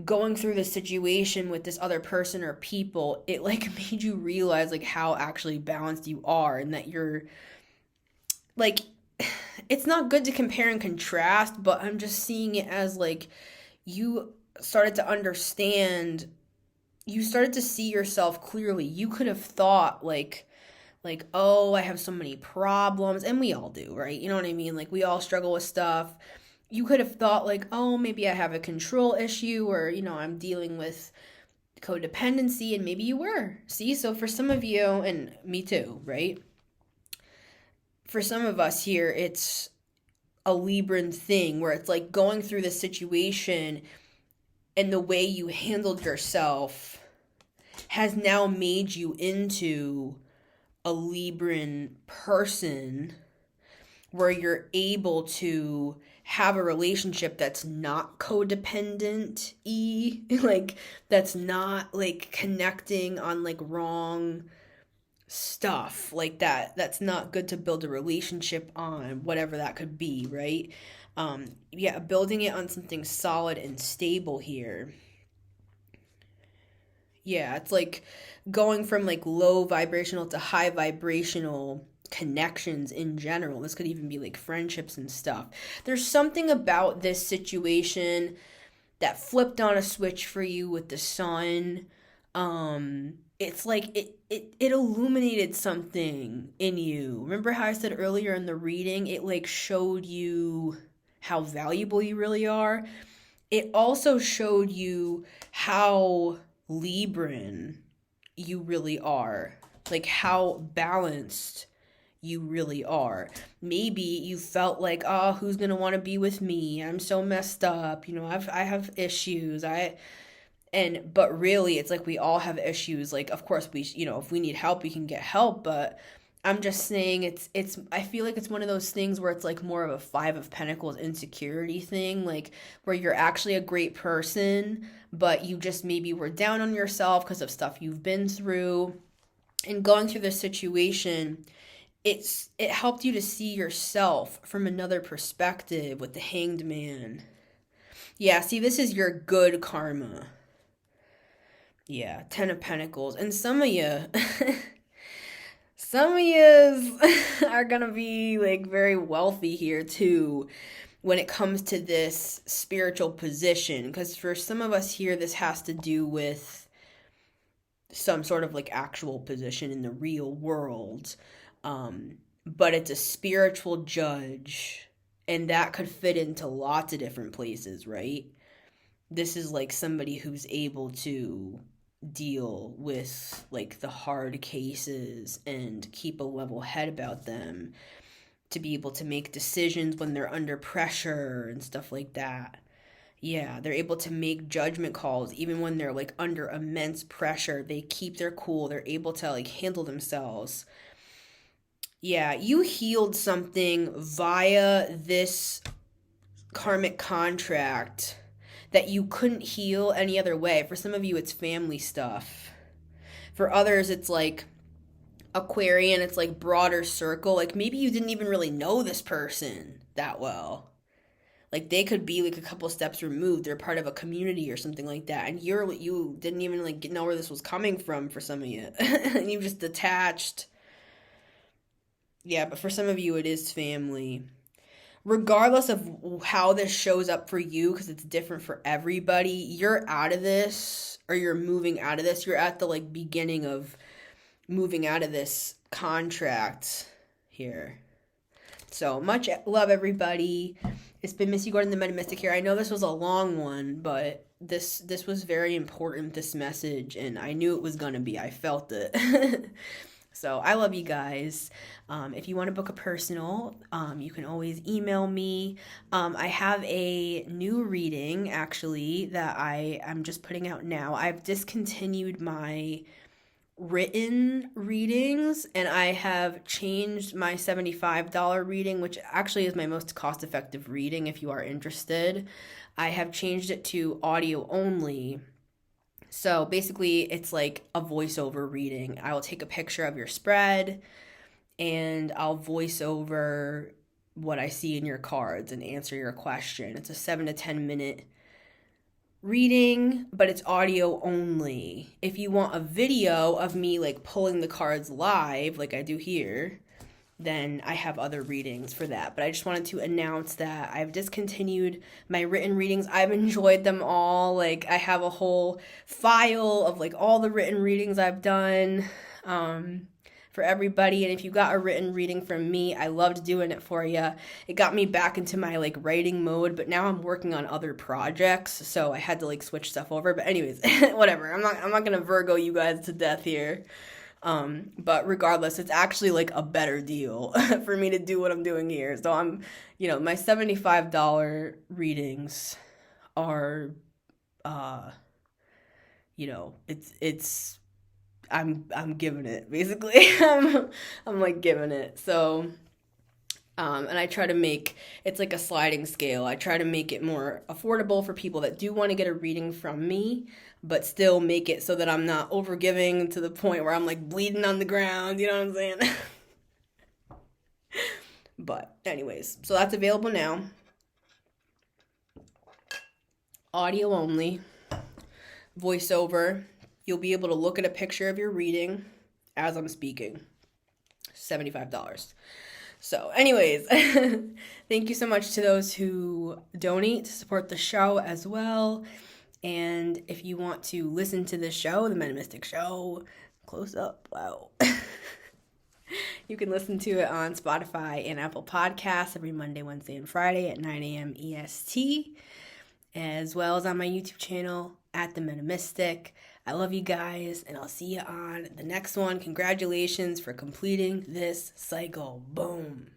Speaker 1: going through this situation with this other person or people, it like made you realize like how actually balanced you are, and that you're like, it's not good to compare and contrast, but I'm just seeing it as like you started to understand, you started to see yourself clearly. You could have thought like, oh, I have so many problems, and we all do, right? You know what I mean? Like, we all struggle with stuff. You could have thought like, oh, maybe I have a control issue, or, you know, I'm dealing with codependency, and maybe you were. See, so for some of you, and me too, right? For some of us here, it's a Libran thing where it's like going through the situation, and the way you handled yourself has now made you into a Libran person, where you're able to have a relationship that's not codependent-y, like that's not like connecting on like wrong stuff like that. That's not good to build a relationship on, whatever that could be, right? Yeah, building it on something solid and stable here. Yeah, it's like going from like low vibrational to high vibrational connections in general. This could even be like friendships and stuff. There's something about this situation that flipped on a switch for you with the sun. It's like it illuminated something in you. Remember how I said earlier in the reading, it like showed you how valuable you really are? It also showed you how Libran you really are, like how balanced you really are. Maybe you felt like, oh, who's gonna want to be with me? I'm so messed up, you know, I have issues. But really it's like we all have issues. Like, of course we, you know, if we need help we can get help, but I'm just saying it's I feel like it's one of those things where it's like more of a Five of Pentacles insecurity thing, like where you're actually a great person, but you just maybe were down on yourself because of stuff you've been through. And going through this situation, it helped you to see yourself from another perspective with the Hanged Man. Yeah, see, this is your good karma. Yeah, Ten of Pentacles. And some of you some of you are gonna be like very wealthy here too when it comes to this spiritual position, because for some of us here this has to do with some sort of like actual position in the real world. But it's a spiritual judge, and that could fit into lots of different places, right? This is like somebody who's able to deal with like the hard cases and keep a level head about them, to be able to make decisions when they're under pressure and stuff like that. Yeah, they're able to make judgment calls even when they're like under immense pressure. They keep their cool. They're able to like handle themselves. Yeah, you healed something via this karmic contract that you couldn't heal any other way. For some of you, it's family stuff. For others, it's like Aquarian, it's like broader circle. Like maybe you didn't even really know this person that well. Like they could be like a couple steps removed. They're part of a community or something like that, and you didn't even like know where this was coming from for some of you. And you just detached. Yeah, but for some of you, it is family. Regardless of how this shows up for you, because it's different for everybody, you're out of this, or you're moving out of this. You're at the like beginning of moving out of this contract here. So much love, everybody. It's been Missy Gordon, the Meta here. I know this was a long one, but this was very important, this message, and I knew it was going to be. I felt it. So I love you guys. If you want to book a personal, you can always email me. I have a new reading, actually, that I'm just putting out now. I've discontinued my written readings, and I have changed my $75 reading, which actually is my most cost-effective reading if you are interested. I have changed it to audio only. So basically it's like a voiceover reading. I will take a picture of your spread and I'll voice over what I see in your cards and answer your question. It's a 7 to 10 minute reading, but it's audio only. If you want a video of me like pulling the cards live like I do here, then I have other readings for that. But I just wanted to announce that I've discontinued my written readings. I've enjoyed them all. Like I have a whole file of like all the written readings I've done for everybody. And if you got a written reading from me, I loved doing it for you. It got me back into my like writing mode, but now I'm working on other projects, so I had to like switch stuff over. But anyways, whatever. I'm not gonna Virgo you guys to death here. But regardless, it's actually like a better deal for me to do what I'm doing here. So I'm, my $75 readings are, it's I'm giving it basically. I'm like giving it. So, and I try to make, it's like a sliding scale. I try to make it more affordable for people that do want to get a reading from me, but still make it so that I'm not overgiving to the point where I'm like bleeding on the ground. You know what I'm saying? But anyways, so that's available now. Audio only, voiceover. You'll be able to look at a picture of your reading as I'm speaking. $75. So anyways, thank you so much to those who donate to support the show as well. And if you want to listen to the show, the Meta Show, close up, wow. You can listen to it on Spotify and Apple Podcasts every Monday, Wednesday, and Friday at 9 a.m. EST, as well as on my YouTube channel at The Meta. I love you guys, and I'll see you on the next one. Congratulations for completing this cycle. Boom.